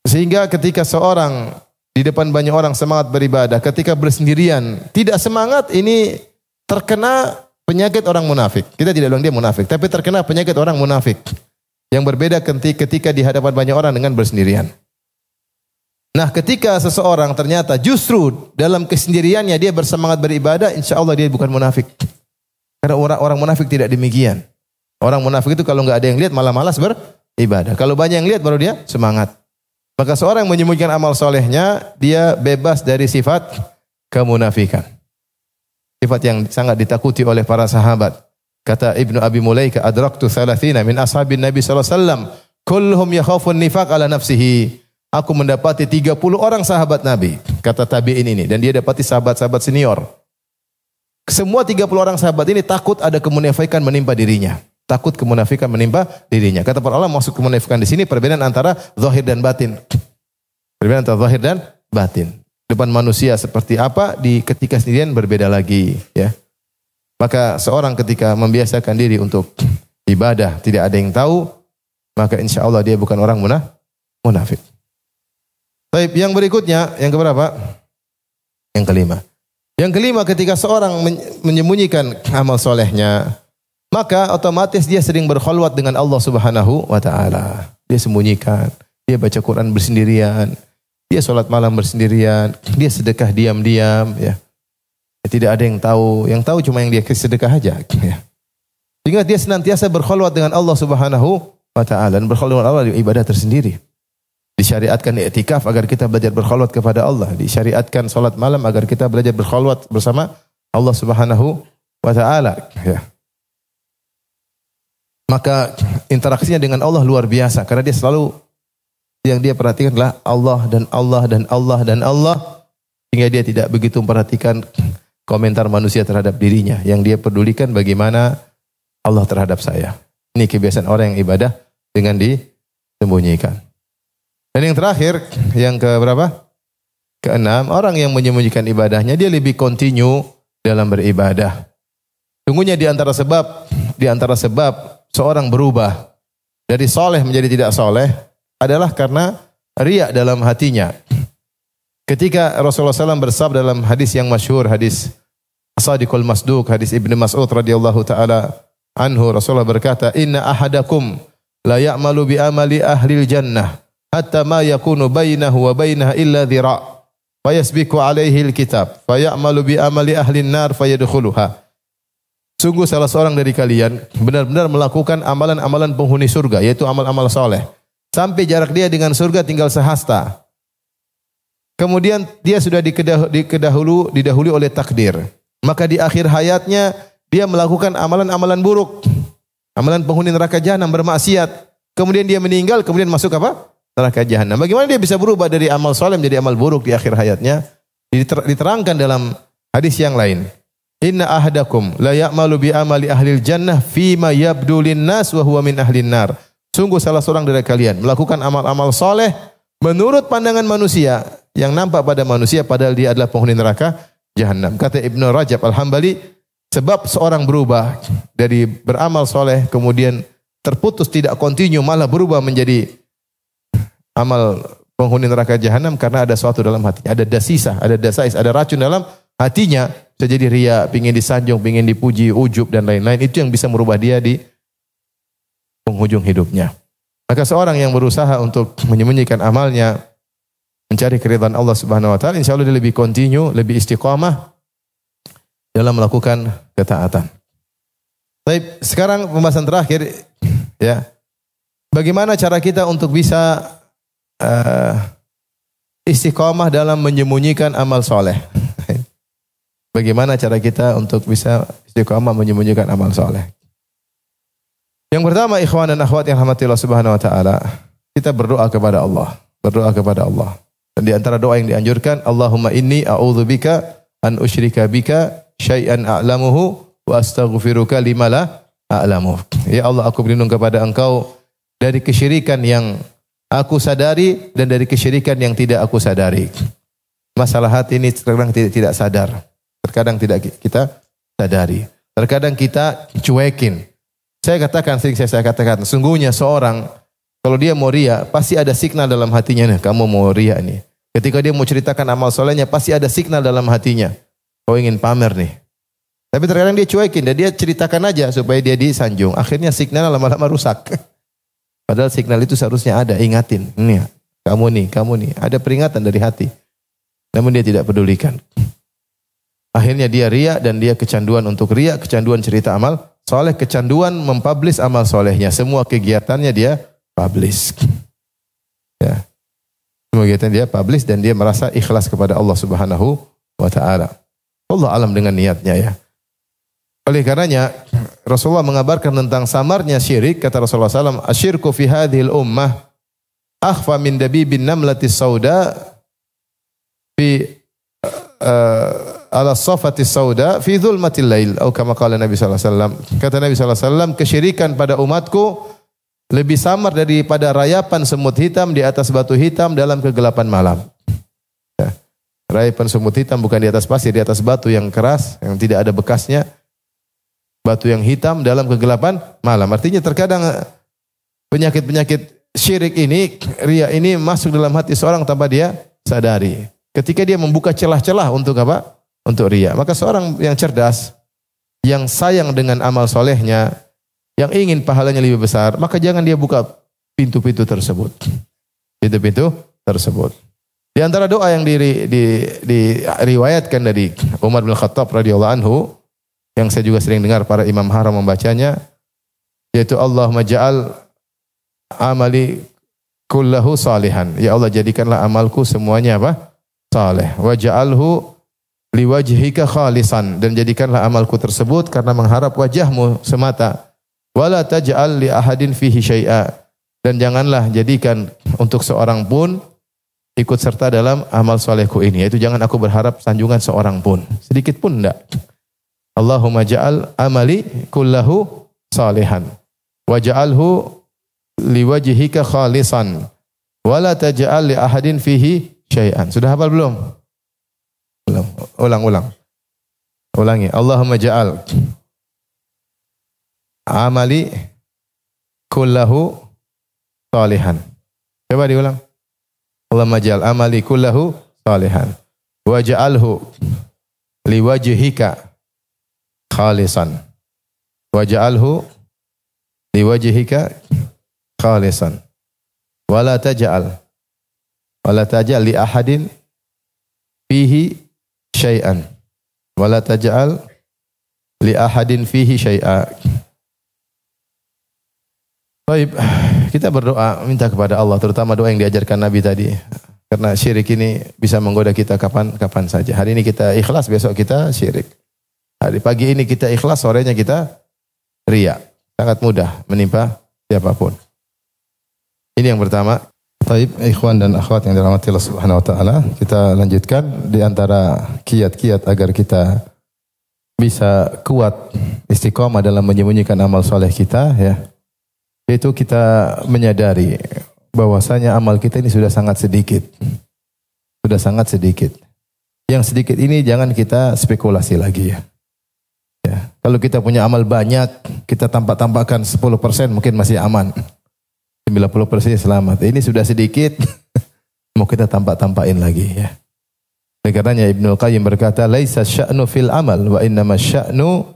A: Sehingga ketika seorang di depan banyak orang semangat beribadah, ketika bersendirian tidak semangat, ini terkena penyakit orang munafik. Kita tidak bilang dia munafik, tapi terkena penyakit orang munafik. Yang berbeda ketika di hadapan banyak orang dengan bersendirian. Nah, ketika seseorang ternyata justru dalam kesendiriannya dia bersemangat beribadah, insya Allah dia bukan munafik. Karena orang munafik tidak demikian. Orang munafik itu kalau nggak ada yang lihat malah malas beribadah. Kalau banyak yang lihat baru dia semangat. Maka seorang yang menyembunyikan amal solehnya, dia bebas dari sifat kemunafikan. Sifat yang sangat ditakuti oleh para sahabat. Kata Ibnu Abi Mulaika, adraktu 30 min ashabin Nabi sallallahu alaihi wasallam, kulluhum yakhafun nifaq ala nafsihi. Aku mendapati 30 orang sahabat Nabi, kata tabi'in ini, dan dia dapati sahabat-sahabat senior. Semua 30 orang sahabat ini takut ada kemunafikan menimpa dirinya. Takut kemunafikan menimpa dirinya. Kata para ulama, maksud kemunafikan di sini perbedaan antara zahir dan batin. Perbedaan antara zahir dan batin. Depan manusia seperti apa, di ketika sendirian berbeda lagi, ya. Maka seorang ketika membiasakan diri untuk ibadah, tidak ada yang tahu, maka insya Allah dia bukan orang munafik. Baik, yang berikutnya, yang keberapa? Yang kelima. Yang kelima, ketika seorang menyembunyikan amal solehnya, maka otomatis dia sering berkholwat dengan Allah Subhanahu wa Ta'ala. Dia sembunyikan, dia baca Quran bersendirian, dia sholat malam bersendirian, dia sedekah diam-diam, ya. Tidak ada yang tahu cuma yang dia sedekah aja, ya. Sehingga dia senantiasa berkholwat dengan Allah Subhanahu wa Ta'ala, dan berkholwat dengan Allah di ibadah tersendiri. Disyariatkan i'tikaf agar kita belajar berkholwat kepada Allah. Disyariatkan salat malam agar kita belajar berkholwat bersama Allah Subhanahu wa Ta'ala, ya. Maka interaksinya dengan Allah luar biasa karena dia selalu yang dia perhatikan adalah Allah dan Allah dan Allah dan Allah, sehingga dia tidak begitu memperhatikan komentar manusia terhadap dirinya. Yang dia pedulikan bagaimana Allah terhadap saya. Ini kebiasaan orang yang ibadah dengan disembunyikan. Dan yang terakhir, yang keberapa? Keenam, orang yang menyembunyikan ibadahnya, dia lebih kontinu dalam beribadah. Sungguhnya di antara sebab seorang berubah dari soleh menjadi tidak soleh adalah karena riya dalam hatinya. Ketika Rasulullah SAW bersabda dalam hadis yang masyhur, hadis As-Sadiqul Masduq, hadis Ibnu Mas'ud radhiyallahu taala anhu, Rasulullah berkata, "Inna ahadakum la ya'malu bi amali ahlil jannah hatta ma yakunu bainahu wa bainaha illa dhira' fayasbiqu alaihi alkitab fayamalu bi amali ahli an-nar fayadkhuluha." Sungguh salah seorang dari kalian benar-benar melakukan amalan-amalan penghuni surga, yaitu amal-amal soleh, sampai jarak dia dengan surga tinggal sehasta. Kemudian dia sudah didahului oleh takdir. Maka di akhir hayatnya dia melakukan amalan-amalan buruk, amalan penghuni neraka jahanam, bermaksiat. Kemudian dia meninggal, kemudian masuk apa? Neraka jahanam. Bagaimana dia bisa berubah dari amal soleh menjadi amal buruk di akhir hayatnya? Diterangkan dalam hadis yang lain. Inna ahadakum la ya'malu bi amali ahlil jannah fima yabdu linnas wa huwa min ahlin nar. Sungguh salah seorang dari kalian melakukan amal-amal soleh menurut pandangan manusia yang nampak pada manusia padahal dia adalah penghuni neraka Jahannam. Kata Ibnu Rajab Al-Hambali, sebab seorang berubah dari beramal soleh kemudian terputus tidak kontinu malah berubah menjadi amal penghuni neraka Jahannam karena ada sesuatu dalam hatinya, ada dasisah, ada dasais, ada racun dalam hatinya. Bisa jadi ria, pingin disanjung, pingin dipuji, ujub dan lain-lain. Itu yang bisa merubah dia di penghujung hidupnya. Maka seorang yang berusaha untuk menyembunyikan amalnya, mencari keridhaan Allah Subhanahu wa taala, insyaallah dia lebih kontinu, lebih istiqamah dalam melakukan ketaatan. Baik, sekarang pembahasan terakhir ya. Bagaimana cara kita untuk bisa istiqamah dalam menyembunyikan amal soleh? Bagaimana cara kita untuk bisa istiqamah menyembunyikan amal soleh? Yang pertama, ikhwan dan akhwat yang rahmati Allah Subhanahu wa taala, kita berdoa kepada Allah. Berdoa kepada Allah. Dan di antara doa yang dianjurkan, Allahumma inni a'udzubika an usyrika bika syai'an a'lamuhu wa astaghfiruka lima la a'lamu. Ya Allah, aku berlindung kepada Engkau dari kesyirikan yang aku sadari dan dari kesyirikan yang tidak aku sadari. Masalah hati ini terkadang tidak sadar. Terkadang tidak kita sadari. Terkadang kita cuekin. Sering saya katakan, sungguhnya seorang kalau dia mau ria, pasti ada signal dalam hatinya nih, kamu mau ria nih. Ketika dia mau ceritakan amal solehnya, pasti ada signal dalam hatinya. Kau ingin pamer nih. Tapi terkadang dia cuekin dan dia ceritakan aja supaya dia disanjung. Akhirnya signal lama-lama rusak. Padahal signal itu seharusnya ada, ingatin. Nih, kamu nih. Ada peringatan dari hati. Namun dia tidak pedulikan. Akhirnya dia ria dan dia kecanduan untuk ria, kecanduan cerita amal soleh, kecanduan mempublish amal solehnya. Semua kegiatannya dia publish. Ya. Semua kegiatan dia publish dan dia merasa ikhlas kepada Allah Subhanahu wa taala. Allah alam dengan niatnya ya. Oleh karenanya Rasulullah mengabarkan tentang samarnya syirik, kata Rasulullah SAW, asyirku fi hadhil ummah akhfa min dabibin namlatis sauda fi ala safati sauda fi dhulmatil lail atau kama qala Nabi sallallahu alaihi wasallam. Kata Nabi sallallahu alaihi wasallam, kesyirikan pada umatku lebih samar daripada rayapan semut hitam di atas batu hitam dalam kegelapan malam. Ya. Rayapan semut hitam bukan di atas pasir, di atas batu yang keras yang tidak ada bekasnya. Batu yang hitam dalam kegelapan malam. Artinya terkadang penyakit-penyakit syirik ini, riya ini masuk dalam hati seorang tanpa dia sadari. Ketika dia membuka celah-celah untuk apa? Untuk riya. Maka seorang yang cerdas, yang sayang dengan amal solehnya, yang ingin pahalanya lebih besar, maka jangan dia buka pintu-pintu tersebut. Pintu-pintu tersebut. Di antara doa yang diriwayatkan dari Umar bin Khattab radhiyallahu anhu, yang saya juga sering dengar para imam haram membacanya, yaitu Allahumma ja'al amali kullahu salihan. Ya Allah, jadikanlah amalku semuanya apa? Saleh. Wa ja'alhu liwajhika khalisan, dan jadikanlah amalku tersebut karena mengharap wajahmu semata. Wala taj'al li ahadin fihi syai'a, dan janganlah jadikan untuk seorang pun ikut serta dalam amal solehku ini, yaitu jangan aku berharap sanjungan seorang pun, sedikit pun enggak. Allahumma ja'al amali kullahu salihan wa ja'alhu liwajhika khalisan wala taj'al li ahadin fihi syai'an. Sudah hafal belum? Belum. Ulangi. Allahumma ja'al amali kullahu salihan. Coba diulang. Allahumma ja'al amali kullahu salihan wa ja'alhu liwajhika khalisan wa ja'alhu liwajhika khalisan wala taj'al li ahadin fihi syai'an wala taj'al li ahadin fihi syai'a. Baik, kita berdoa minta kepada Allah, terutama doa yang diajarkan Nabi tadi, karena syirik ini bisa menggoda kita kapan saja. Hari ini kita ikhlas, besok kita syirik. Hari pagi ini kita ikhlas, sorenya kita riya. Sangat mudah menimpa siapapun. Ini yang pertama. Baik, ikhwan dan akhwat yang dirahmati Allah Subhanahu wa taala, kita lanjutkan di antara kiat-kiat agar kita bisa kuat istiqomah dalam menyembunyikan amal soleh kita, ya, yaitu kita menyadari bahwasanya amal kita ini sudah sangat sedikit. Sudah sangat sedikit. Yang sedikit ini jangan kita spekulasi lagi, ya. Ya, kalau kita punya amal banyak, kita tambahkan 10% mungkin masih aman. 90% selamat. Ini sudah sedikit, mau kita tampakin lagi, ya. Oleh karenanya Ibnu Qayyim berkata, "Laisa sya'nu fil amal wa innama sya'nu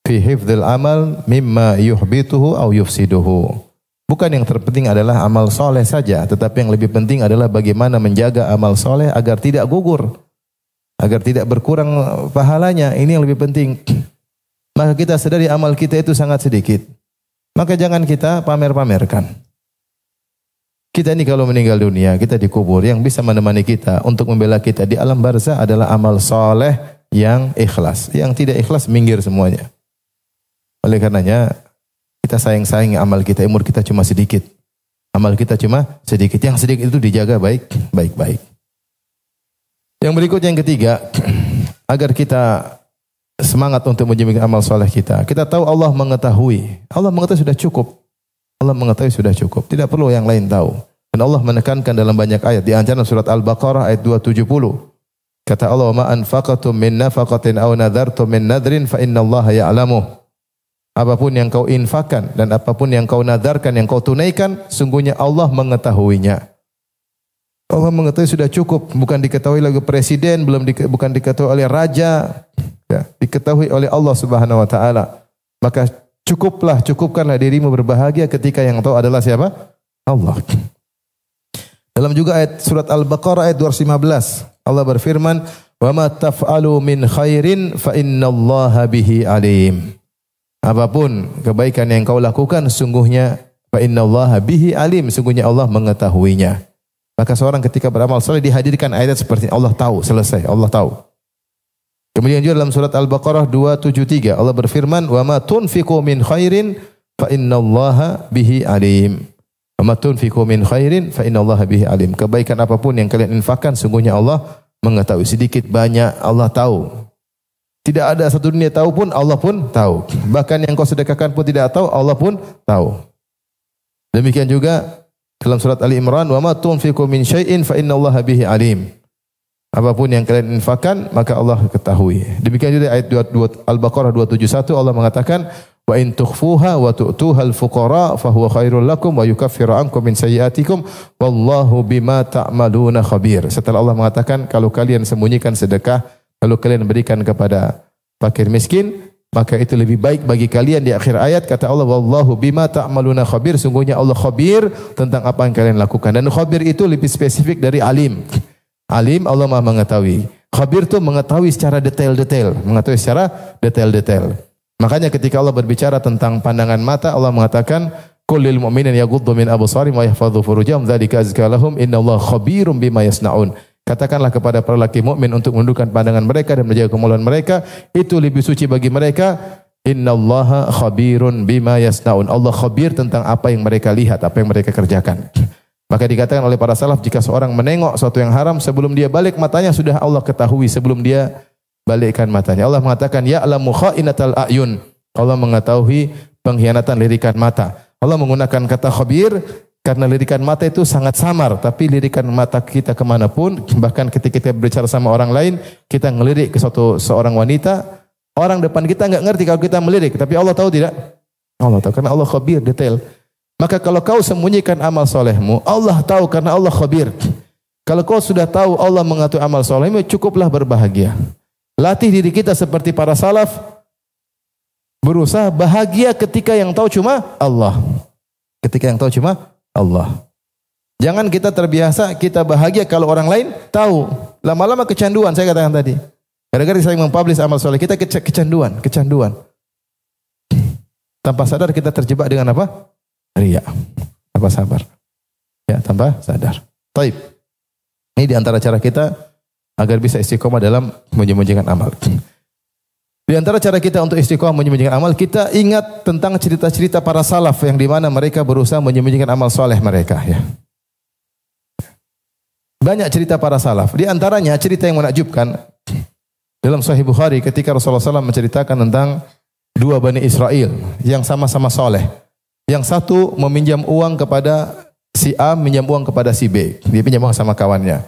A: fi hifdzil amal mimma yuhbituhu aw yufsiduhu." Bukan yang terpenting adalah amal soleh saja, tetapi yang lebih penting adalah bagaimana menjaga amal soleh agar tidak gugur, agar tidak berkurang pahalanya. Ini yang lebih penting. Maka kita sadari amal kita itu sangat sedikit. Maka jangan kita pamer-pamerkan. Kita ini kalau meninggal dunia, kita dikubur, yang bisa menemani kita untuk membela kita di alam barzah adalah amal soleh yang ikhlas. Yang tidak ikhlas minggir semuanya. Oleh karenanya, kita sayang-sayang amal kita, umur kita cuma sedikit. Amal kita cuma sedikit. Yang sedikit itu dijaga baik-baik. Yang berikut yang ketiga, agar kita semangat untuk menyembunyikan amal soleh kita. Kita tahu Allah mengetahui. Allah mengetahui sudah cukup. Allah mengetahui sudah cukup. Tidak perlu yang lain tahu. Dan Allah menekankan dalam banyak ayat. Di antaranya surat Al-Baqarah ayat 270. Kata Allah, "Ma anfaqatum min nafaqatin aw nadhartum min nadrin fa innallaha ya'lamuh." Apapun yang kau infakkan dan apapun yang kau nadarkan, yang kau tunaikan, sungguhnya Allah mengetahuinya. Allah mengetahui sudah cukup. Bukan diketahui lagi presiden, bukan diketahui oleh raja. Ya, diketahui oleh Allah Subhanahu wa taala. Maka cukupkanlah dirimu berbahagia ketika yang tahu adalah siapa? Allah. Dalam juga ayat surat Al-Baqarah ayat 215, Allah berfirman, "Wa ma taf'alu min khairin fa innallaha bihi alim." Apapun kebaikan yang kau lakukan, sungguhnya fa innallaha bihi alim, sungguhnya Allah mengetahuinya. Maka seorang ketika beramal saleh dihadirkan ayat seperti ini, Allah tahu, selesai, Allah tahu. Kemudian juga dalam surat Al-Baqarah 273 Allah berfirman, "Wa ma tunfiqu min khairin fa innallaha bihi alim." Wa ma tunfiqu min khairin fa innallaha bihi alim. Kebaikan apapun yang kalian infakkan, sungguhnya Allah mengetahui. Sedikit banyak Allah tahu. Tidak ada satu dunia tahu pun, Allah pun tahu. Bahkan yang kau sedekahkan pun tidak tahu, Allah pun tahu. Demikian juga dalam surat Ali Imran, "Wa ma tunfiqu min syai'in fa innallaha bihi alim." Apapun yang kalian infakkan, maka Allah ketahui. Demikian juga ayat 22 Al-Baqarah 271 Allah mengatakan, "Wa in tukhfuha wa tu'tuhal fuqara fa huwa khairul lakum wa yukaffiru ankum min sayyi'atikum wallahu bima ta'maluna khabir." Setelah Allah mengatakan kalau kalian sembunyikan sedekah, lalu kalian berikan kepada fakir miskin, maka itu lebih baik bagi kalian. Di akhir ayat kata Allah, "Wallahu bima ta'maluna khabir." Sungguhnya Allah khabir tentang apa yang kalian lakukan. Dan khabir itu lebih spesifik dari alim. Alim Allah Maha mengetahui. Khabir itu mengetahui secara detail-detail, mengetahui secara detail-detail. Makanya ketika Allah berbicara tentang pandangan mata, Allah mengatakan, "Qul lil mu'minina yaghuddu min absarihim wa yahfadhu furujahum dzalika azka lahum innallaha khabirum bima yasnaun." Katakanlah kepada para lelaki mukmin untuk menundukkan pandangan mereka dan menjaga kemaluan mereka, itu lebih suci bagi mereka. Innallaha khabirun bima yasnaun. Allah khabir tentang apa yang mereka lihat, apa yang mereka kerjakan. Maka dikatakan oleh para salaf, jika seorang menengok sesuatu yang haram, sebelum dia balik matanya sudah Allah ketahui sebelum dia balikkan matanya. Allah mengatakan, "Ya'lamu kha'inatal a'yun." Allah mengetahui pengkhianatan lirikan mata. Allah menggunakan kata khabir karena lirikan mata itu sangat samar, tapi lirikan mata kita kemanapun, bahkan ketika kita berbicara sama orang lain, kita ngelirik ke seorang wanita, orang depan kita enggak ngerti kalau kita melirik, tapi Allah tahu tidak? Allah tahu karena Allah khabir, detail. Maka kalau kau sembunyikan amal solehmu, Allah tahu karena Allah khabir. Kalau kau sudah tahu Allah mengatur amal solehmu, cukuplah berbahagia. Latih diri kita seperti para salaf, berusaha bahagia ketika yang tahu cuma Allah. Ketika yang tahu cuma Allah. Jangan kita terbiasa kita bahagia kalau orang lain tahu. Lama-lama kecanduan, saya katakan tadi. Gara-gara saya mempublish amal soleh, kita kecanduan. Tanpa sadar kita terjebak dengan apa? Riya. Tanpa sabar. Ya, tanpa sadar. Taib. Ini di antara cara kita agar bisa istiqomah dalam menyembunyikan amal. Di antara cara kita untuk istiqomah menyembunyikan amal, kita ingat tentang cerita-cerita para salaf yang di mana mereka berusaha menyembunyikan amal soleh mereka. Ya. Banyak cerita para salaf. Di antaranya cerita yang menakjubkan. Dalam Sahih Bukhari ketika Rasulullah SAW menceritakan tentang dua Bani Israel yang sama-sama soleh. Yang satu meminjam uang kepada si A, minjam uang kepada si B. Dia pinjam uang sama kawannya.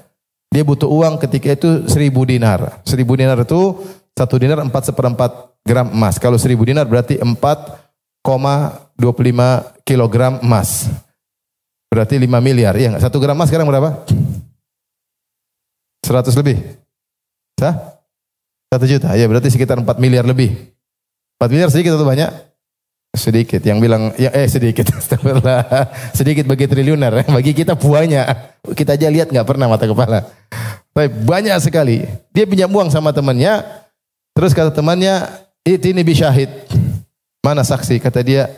A: Dia butuh uang ketika itu 1.000 dinar. 1.000 dinar itu 1 dinar 4/4 gram emas. Kalau 1.000 dinar berarti 4,25 kilogram emas. Berarti 5 miliar. Iya, 1 gram emas sekarang berapa? 100 lebih. Sah? 1 juta. Ya berarti sekitar 4 miliar lebih. 4 miliar sedikit atau banyak? Sedikit. Yang bilang, sedikit. Sedikit bagi triliuner. Bagi kita banyak. Kita aja lihat nggak pernah mata kepala. Tapi banyak sekali. Dia pinjam uang sama temannya. Terus kata temannya, ini bi syahid. Mana saksi? Kata dia,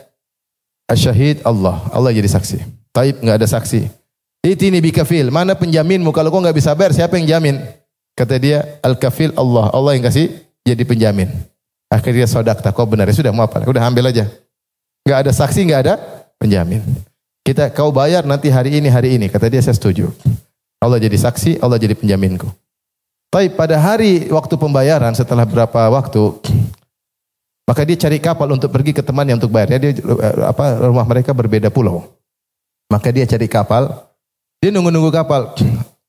A: asyahid Allah. Allah jadi saksi. Taib nggak ada saksi. Ini bi kafil. Mana penjaminmu? Kalau kau nggak bisa bayar, siapa yang jamin? Kata dia, al kafil Allah. Allah yang kasih jadi penjamin. Akhirnya sodakta, kau benar. Ya sudah, mau apa? Udah ambil aja. Nggak ada saksi, nggak ada penjamin. Kau bayar nanti hari ini. Kata dia, saya setuju. Allah jadi saksi, Allah jadi penjaminku. Tapi pada hari waktu pembayaran setelah berapa waktu, maka dia cari kapal untuk pergi ke temannya untuk bayar. Dia rumah mereka berbeda pulau. Maka dia cari kapal. Dia nunggu kapal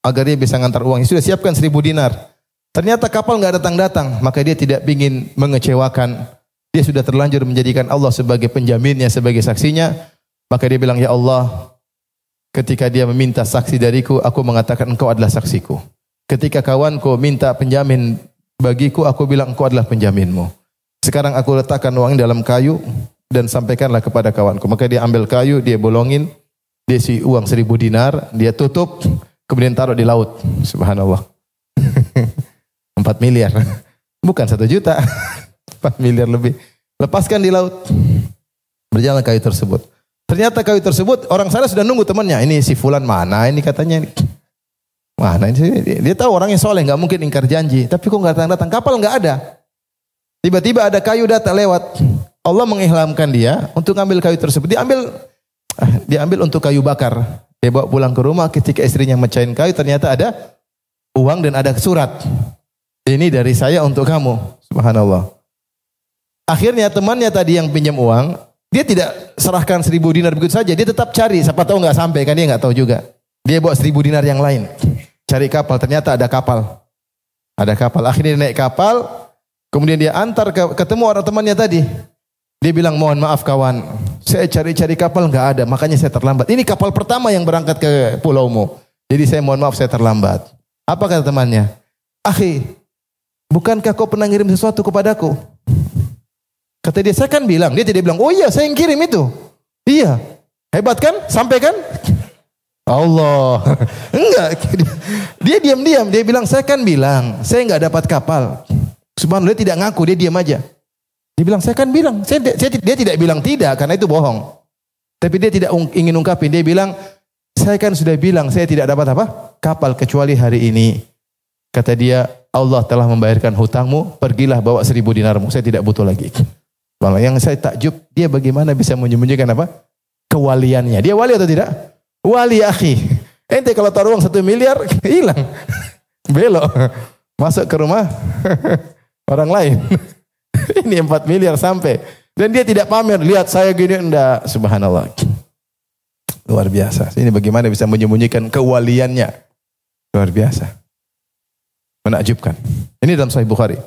A: agar dia bisa ngantar uang. Sudah siapkan 1.000 dinar. Ternyata kapal nggak datang. Maka dia tidak ingin mengecewakan. Dia sudah terlanjur menjadikan Allah sebagai penjaminnya, sebagai saksinya. Maka dia bilang, ya Allah, ketika dia meminta saksi dariku, aku mengatakan engkau adalah saksiku. Ketika kawanku minta penjamin bagiku, aku bilang engkau adalah penjaminmu. Sekarang aku letakkan uang dalam kayu dan sampaikanlah kepada kawanku. Maka dia ambil kayu, dia bolongin, dia isi uang 1.000 dinar, dia tutup, kemudian taruh di laut. Subhanallah. 4 miliar. Bukan 1 juta. 4 miliar lebih. Lepaskan di laut. Berjalan kayu tersebut. Ternyata kayu tersebut orang sana sudah nunggu temannya. Ini si fulan mana ini katanya. Mana ini? Dia tahu orangnya soleh, nggak mungkin ingkar janji. Tapi kok nggak datang-datang? Kapal nggak ada. Tiba-tiba ada kayu datang lewat. Allah mengilhamkan dia untuk ambil kayu tersebut. Dia ambil untuk kayu bakar. Dia bawa pulang ke rumah. Ketika istrinya mecahin kayu, ternyata ada uang dan ada surat. Ini dari saya untuk kamu. Subhanallah. Akhirnya temannya tadi yang pinjam uang, dia tidak serahkan 1.000 dinar begitu saja. Dia tetap cari. Siapa tahu nggak sampai, kan dia nggak tahu juga. Dia bawa 1.000 dinar yang lain. Cari kapal. Ternyata ada kapal. Ada kapal. Akhirnya dia naik kapal. Kemudian dia antar ketemu orang temannya tadi. Dia bilang, mohon maaf kawan. Saya cari-cari kapal nggak ada. Makanya saya terlambat. Ini kapal pertama yang berangkat ke pulaumu. Jadi saya mohon maaf saya terlambat. Apa kata temannya? Akhi, bukankah kau pernah ngirim sesuatu kepadaku? Kata dia, saya kan bilang. Dia tidak bilang, oh iya saya yang kirim itu. Iya. Hebat kan? Sampai kan? Allah. Enggak. Dia diam-diam. Dia bilang, saya kan bilang. Saya enggak dapat kapal. Subhanallah, dia tidak ngaku. Dia diam aja. Dia bilang, saya kan bilang. Dia tidak bilang tidak. Karena itu bohong. Tapi dia tidak ingin ungkapin. Dia bilang, saya kan sudah bilang. Saya tidak dapat apa? Kapal kecuali hari ini. Kata dia, Allah telah membayarkan hutangmu. Pergilah bawa 1.000 dinarmu. Saya tidak butuh lagi. Malah yang saya takjub, dia bagaimana bisa menyembunyikan apa? Kewaliannya. Dia wali atau tidak? Wali akhi. Ente kalau taruh uang 1 miliar, hilang. Belok. Masuk ke rumah orang lain. Ini 4 miliar sampai. Dan dia tidak pamer. Lihat saya gini, enggak. Subhanallah. Luar biasa. Ini bagaimana bisa menyembunyikan kewaliannya. Luar biasa. Menakjubkan. Ini dalam Sahih Bukhari.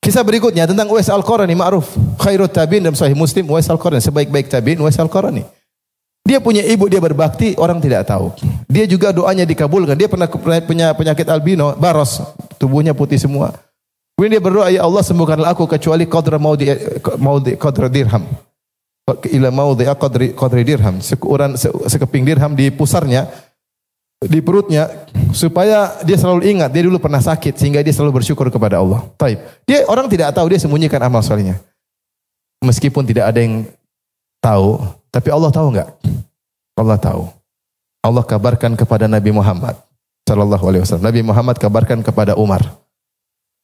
A: Kisah berikutnya tentang Uwais Al-Qarani, ma'ruf. Khairut tabi'in dalam Sahih Muslim, Uwais Al-Qarani. Sebaik-baik tabi'in, Uwais Al-Qarani. Dia punya ibu, dia berbakti, orang tidak tahu. Dia juga doanya dikabulkan. Dia pernah punya penyakit albino, baros. Tubuhnya putih semua. Kemudian dia berdoa, ya Allah sembuhkanlah aku kecuali qadra maudhi qadra dirham. Ila maudhi qadri dirham. Sekeping dirham di pusarnya, di perutnya, supaya dia selalu ingat dia dulu pernah sakit sehingga dia selalu bersyukur kepada Allah. Taib. Dia orang tidak tahu, dia sembunyikan amal solehnya. Meskipun tidak ada yang tahu, tapi Allah tahu enggak? Allah tahu. Allah kabarkan kepada Nabi Muhammad sallallahu alaihi wasallam. Nabi Muhammad kabarkan kepada Umar.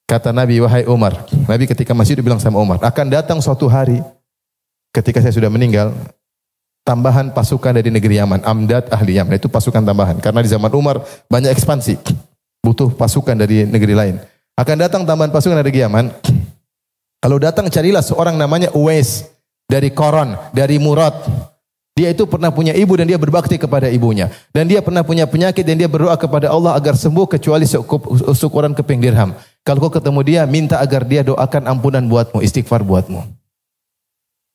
A: Kata Nabi, wahai Umar, Nabi ketika masih hidup bilang sama Umar, akan datang suatu hari ketika saya sudah meninggal, tambahan pasukan dari negeri Yaman, Amdad ahli Yaman, itu pasukan tambahan. Karena di zaman Umar banyak ekspansi, butuh pasukan dari negeri lain. Akan datang tambahan pasukan dari Yaman. Kalau datang carilah seorang namanya Uwais dari Koron, dari Murad. Dia itu pernah punya ibu dan dia berbakti kepada ibunya. Dan dia pernah punya penyakit dan dia berdoa kepada Allah agar sembuh kecuali seukuran keping dirham. Kalau kau ketemu dia, minta agar dia doakan ampunan buatmu, istighfar buatmu.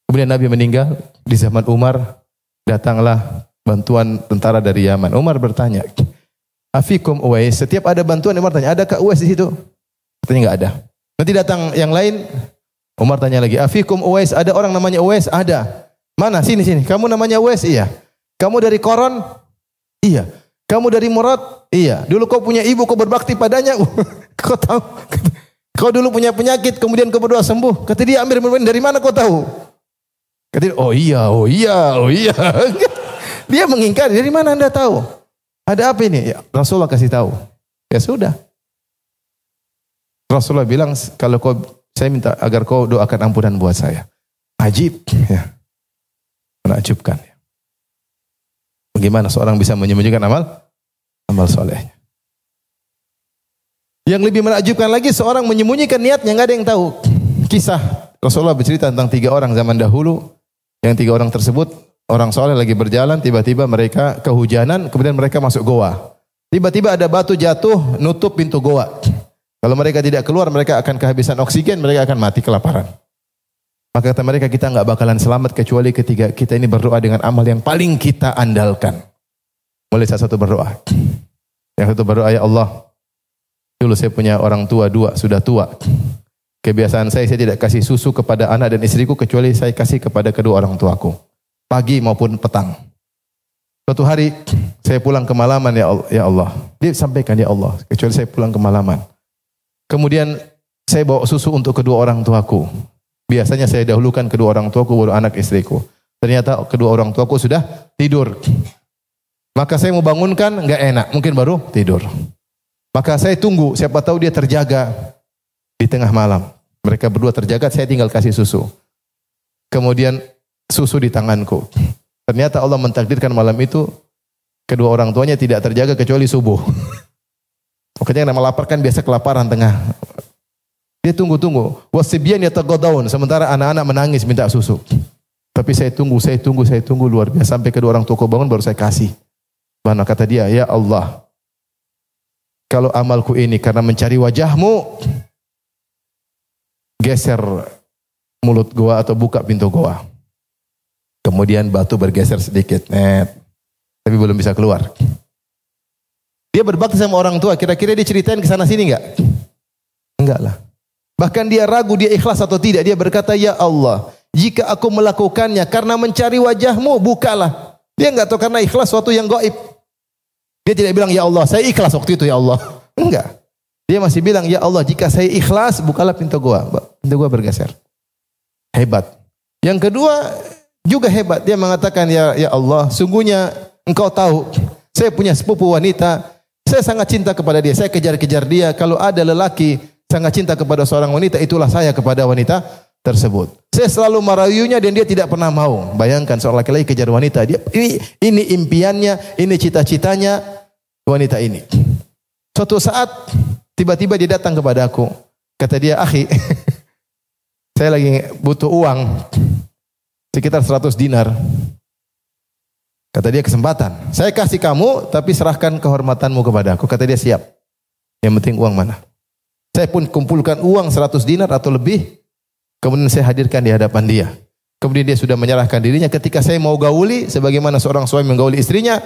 A: Kemudian Nabi meninggal di zaman Umar. Datanglah bantuan tentara dari Yaman. Umar bertanya, Afikum Uwais. Setiap ada bantuan Umar tanya, adakah Uwais di situ? Katanya enggak ada. Nanti datang yang lain, Umar tanya lagi, Afikum Uwais, ada orang namanya Uwais? Ada. Mana? Sini. Kamu namanya Uwais? Iya. Kamu dari Koron? Iya. Kamu dari Murad? Iya. Dulu kau punya ibu, kau berbakti padanya? Kau tahu? Kau dulu punya penyakit, kemudian kau berdoa sembuh. Kata dia, Amir Mu'minin, dari mana kau tahu? Kata dia, oh iya. Dia mengingkari, dari mana anda tahu? Ada apa ini? Ya, Rasulullah kasih tahu. Ya sudah. Rasulullah bilang, saya minta agar kau doakan ampunan buat saya. Ajib. Ya. Menakjubkan. Bagaimana seorang bisa menyembunyikan amal solehnya? Yang lebih menakjubkan lagi, seorang menyembunyikan niatnya, nggak ada yang tahu. Kisah Rasulullah bercerita tentang 3 orang zaman dahulu. Yang 3 orang tersebut, orang soleh lagi berjalan, tiba-tiba mereka kehujanan, kemudian mereka masuk goa. Tiba-tiba ada batu jatuh, nutup pintu goa. Kalau mereka tidak keluar, mereka akan kehabisan oksigen, mereka akan mati kelaparan. Maka kata mereka, kita enggak bakalan selamat kecuali ketika kita ini berdoa dengan amal yang paling kita andalkan. Mulai satu berdoa. Yang satu berdoa, ya Allah, dulu saya punya orang tua 2, sudah tua. Kebiasaan saya tidak kasih susu kepada anak dan istriku kecuali saya kasih kepada kedua orang tuaku. Pagi maupun petang. Suatu hari saya pulang kemalaman, ya Allah. Dia sampaikan, ya Allah, kecuali saya pulang kemalaman. Kemudian saya bawa susu untuk kedua orang tuaku. Biasanya saya dahulukan kedua orang tuaku baru anak istriku. Ternyata kedua orang tuaku sudah tidur. Maka saya mau bangunkan, enggak enak, mungkin baru tidur. Maka saya tunggu, siapa tahu dia terjaga di tengah malam. Mereka berdua terjaga, saya tinggal kasih susu. Kemudian susu di tanganku. Ternyata Allah mentakdirkan malam itu kedua orang tuanya tidak terjaga kecuali subuh. Makanya nama lapar kan biasa kelaparan tengah. Dia tunggu-tunggu. Wasibyan yataghadawun, sementara anak-anak menangis minta susu. Tapi saya tunggu luar biasa sampai kedua orang tua bangun baru saya kasih. Mana kata dia, ya Allah, kalau amalku ini karena mencari wajahmu, geser mulut goa atau buka pintu goa. Kemudian batu bergeser sedikit, tapi belum bisa keluar. Dia berbakti sama orang tua, kira-kira dia ceritain ke sana sini enggak? Enggak lah. Bahkan dia ragu, dia ikhlas atau tidak. Dia berkata, ya Allah, jika aku melakukannya karena mencari wajahmu, bukalah. Dia enggak tahu karena ikhlas suatu yang gaib. Dia tidak bilang, ya Allah, saya ikhlas waktu itu, ya Allah. Enggak. Dia masih bilang, ya Allah, jika saya ikhlas, bukalah pintu gua. Pintu gua bergeser. Hebat. Yang kedua, juga hebat. Dia mengatakan, ya Allah, sungguhnya engkau tahu, saya punya sepupu wanita, saya sangat cinta kepada dia, saya kejar-kejar dia. Kalau ada lelaki sangat cinta kepada seorang wanita, itulah saya kepada wanita tersebut. Saya selalu merayunya dan dia tidak pernah mau. Bayangkan seorang laki-laki kejar wanita, dia ini impiannya, ini cita-citanya wanita ini. Suatu saat tiba-tiba dia datang kepada aku. Kata dia, akhi, saya lagi butuh uang sekitar 100 dinar. Kata dia, kesempatan. Saya kasih kamu, tapi serahkan kehormatanmu kepada aku. Kata dia, siap. Yang penting uang mana? Saya pun kumpulkan uang 100 dinar atau lebih. Kemudian saya hadirkan di hadapan dia. Kemudian dia sudah menyerahkan dirinya. Ketika saya mau gauli, sebagaimana seorang suami menggauli istrinya,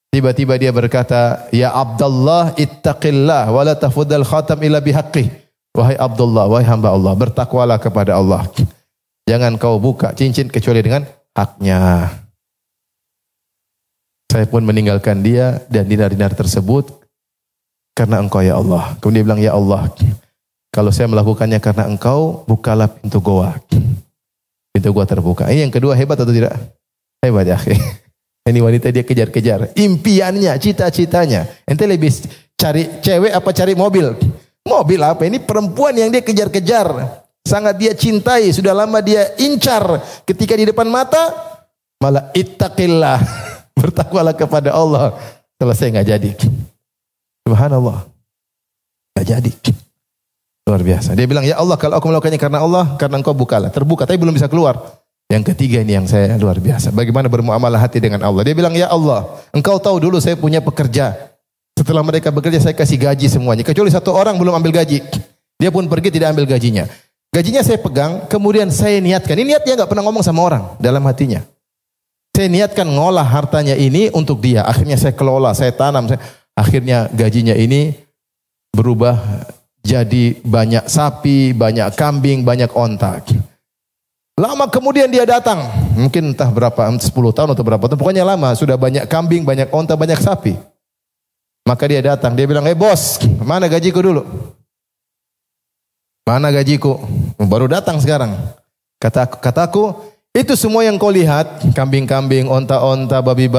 A: tiba-tiba dia berkata, ya Abdullah, ittaqillah, wa la tafuddal khatam illa bihaqqih. Wahai Abdullah, wahai hamba Allah, bertakwalah kepada Allah. Jangan kau buka cincin kecuali dengan haknya. Saya pun meninggalkan dia dan dinar-dinar tersebut karena engkau ya Allah. Kemudian dia bilang, ya Allah, kalau saya melakukannya karena engkau, bukalah pintu goa. Pintu goa terbuka. Ini yang kedua, hebat atau tidak? Hebat ya. Ini wanita dia kejar-kejar. Impiannya, cita-citanya. Ente lebih cari cewek apa cari mobil? Mobil apa? Ini perempuan yang dia kejar-kejar. Sangat dia cintai. Sudah lama dia incar. Ketika di depan mata, malah ittaqillah. Bertakwalah kepada Allah. Selesai nggak jadi. Subhanallah. Nggak jadi. Luar biasa. Dia bilang, ya Allah kalau aku melakukannya karena Allah, karena engkau bukalah. Terbuka, tapi belum bisa keluar. Yang ketiga ini yang saya luar biasa. Bagaimana bermuamalah hati dengan Allah. Dia bilang, ya Allah, engkau tahu dulu saya punya pekerja. Setelah mereka bekerja, saya kasih gaji semuanya. Kecuali satu orang belum ambil gaji. Dia pun pergi tidak ambil gajinya. Gajinya saya pegang, kemudian saya niatkan. Ini niatnya nggak pernah ngomong sama orang dalam hatinya. Saya niatkan ngolah hartanya ini untuk dia. Akhirnya saya kelola, saya tanam. Akhirnya gajinya ini berubah jadi banyak sapi, banyak kambing, banyak onta. Lama kemudian dia datang. Mungkin entah berapa, 10 tahun atau berapa tahun. Pokoknya lama. Sudah banyak kambing, banyak onta, banyak sapi. Maka dia datang. Dia bilang, bos, mana gajiku dulu? Mana gajiku? Baru datang sekarang. Kataku, itu semua yang kau lihat. Kambing-kambing, onta-onta, babi.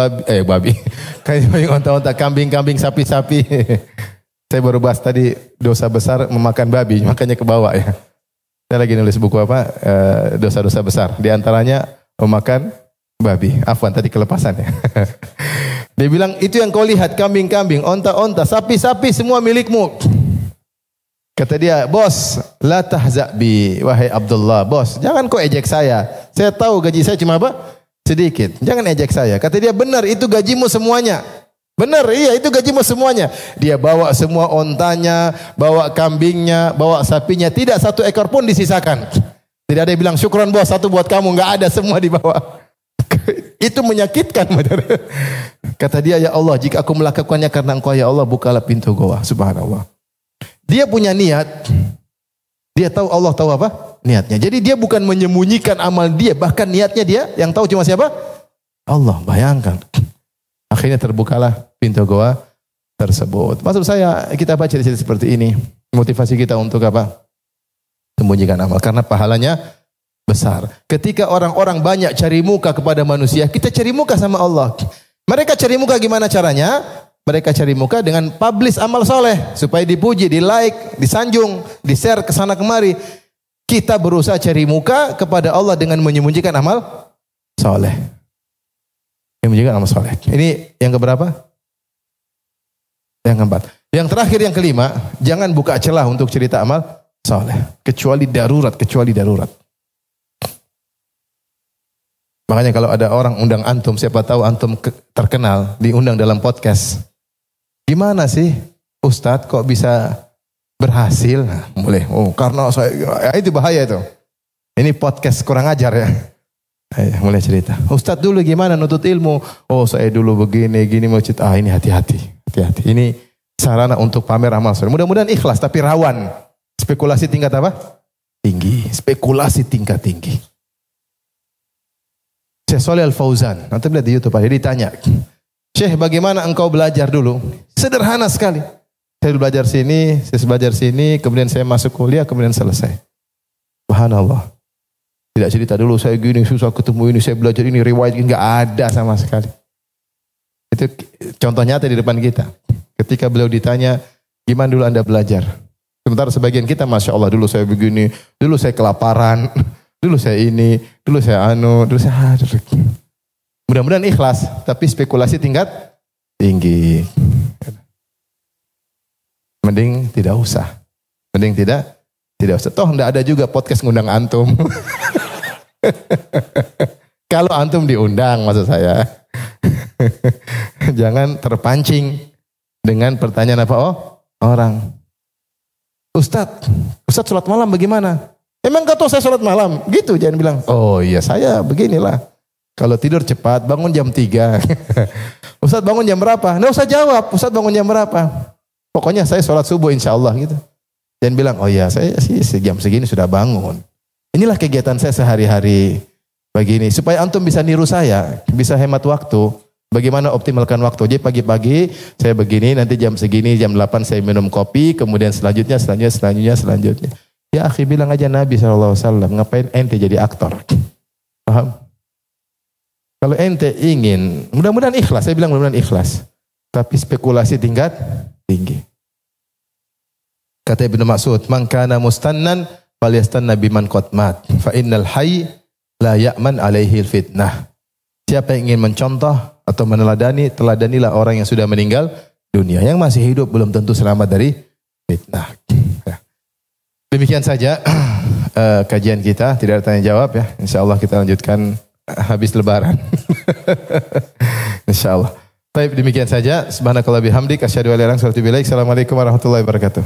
A: Kambing, onta-onta, kambing-kambing, sapi-sapi. Saya baru bahas tadi dosa besar memakan babi, makanya ke bawah ya. Saya lagi nulis buku apa? Dosa-dosa besar. Di antaranya memakan babi. Afwan tadi kelepasan ya. Dia bilang itu yang kau lihat kambing-kambing, onta-onta, sapi-sapi semua milikmu. Kata dia, bos, la tahza' bi wahai Abdullah, bos, jangan kau ejek saya. Saya tahu gaji saya cuma apa? Sedikit. Jangan ejek saya. Kata dia, benar itu gajimu semuanya. Benar, iya itu gajimu semuanya. Dia bawa semua ontanya, bawa kambingnya, bawa sapinya. Tidak satu ekor pun disisakan. Tidak ada yang bilang syukran bos, satu buat kamu. Enggak ada, semua dibawa. Itu menyakitkan. Kata dia, ya Allah jika aku melakukannya karena engkau ya Allah, bukalah pintu goa. Subhanallah. Dia punya niat. Dia tahu Allah tahu apa? Niatnya. Jadi dia bukan menyembunyikan amal dia. Bahkan niatnya dia yang tahu cuma siapa? Allah. Bayangkan. Akhirnya terbukalah pintu goa tersebut. Maksud saya kita baca cerita seperti ini. Motivasi kita untuk apa? Sembunyikan amal. Karena pahalanya besar. Ketika orang-orang banyak cari muka kepada manusia, kita cari muka sama Allah. Mereka cari muka gimana caranya? Mereka cari muka dengan publish amal soleh. Supaya dipuji, di like, disanjung, di share ke sana kemari. Kita berusaha cari muka kepada Allah dengan menyembunyikan amal soleh. Menyembunyikan amal soleh. Ini yang keberapa? Yang keempat. Yang terakhir, yang kelima, jangan buka celah untuk cerita amal soleh. Kecuali darurat. Makanya kalau ada orang undang antum, siapa tahu antum terkenal, diundang dalam podcast. Gimana sih Ustadz kok bisa berhasil? Nah, boleh. Oh, karena saya, itu bahaya itu. Ini podcast kurang ajar ya. Mulai cerita. Ustadz dulu gimana nutut ilmu? Oh saya dulu begini, mau cerita. Ini hati-hati. Ini sarana untuk pamer amal soleh. Mudah-mudahan ikhlas, tapi rawan. Spekulasi tingkat apa? Tinggi. Spekulasi tingkat tinggi. Syekh Shalih Al-Fauzan, nanti lihat di YouTube, dia ditanya, Syekh bagaimana engkau belajar dulu? Sederhana sekali. Saya belajar sini, kemudian saya masuk kuliah, kemudian selesai. Subhanallah. Tidak cerita dulu saya gini susah ketemu ini, saya belajar ini, riwayat ini, enggak ada sama sekali. Itu contoh nyata di depan kita. Ketika beliau ditanya, gimana dulu Anda belajar? Sementara sebagian kita, Masya Allah, dulu saya begini, dulu saya kelaparan, dulu saya ini, dulu saya dulu saya mudah-mudahan ikhlas, tapi spekulasi tingkat tinggi. Mending tidak usah. Tidak usah. Toh enggak ada juga podcast ngundang antum. Kalau antum diundang maksud saya. Jangan terpancing dengan pertanyaan apa orang. Ustadz sholat malam bagaimana? Emang kau tahu saya sholat malam? Gitu jangan bilang. Oh iya saya beginilah. Kalau tidur cepat bangun jam 3. Ustadz bangun jam berapa? Nggak usah jawab. Ustadz bangun jam berapa? Pokoknya saya sholat subuh insya Allah gitu. Dan bilang, oh ya saya sih jam segini sudah bangun. Inilah kegiatan saya sehari-hari begini. Supaya antum bisa niru saya, bisa hemat waktu. Bagaimana optimalkan waktu. Jadi pagi-pagi saya begini, nanti jam segini, jam 8 saya minum kopi, kemudian selanjutnya. Ya akhi bilang aja Nabi SAW, ngapain ente jadi aktor? Paham? Kalau ente ingin, mudah-mudahan ikhlas, saya bilang mudah-mudahan ikhlas. Tapi spekulasi tingkat tinggi. Kata Ibnu Mas'ud, "Man kana mustannan falyastanna biman qad mat, fa innal hayy la ya'man alaihi fitnah." Siapa yang ingin mencontoh atau meneladani, teladanilah orang yang sudah meninggal dunia. Yang masih hidup belum tentu selamat dari fitnah. Demikian saja kajian kita, tidak ada tanya jawab ya. Insyaallah kita lanjutkan habis lebaran. Insyaallah. Baik, demikian saja. Subhanakallah bihamdik asyhadu an la ilaha illa anta astaghfiruka wa atubu ilaik. Assalamualaikum warahmatullahi wabarakatuh.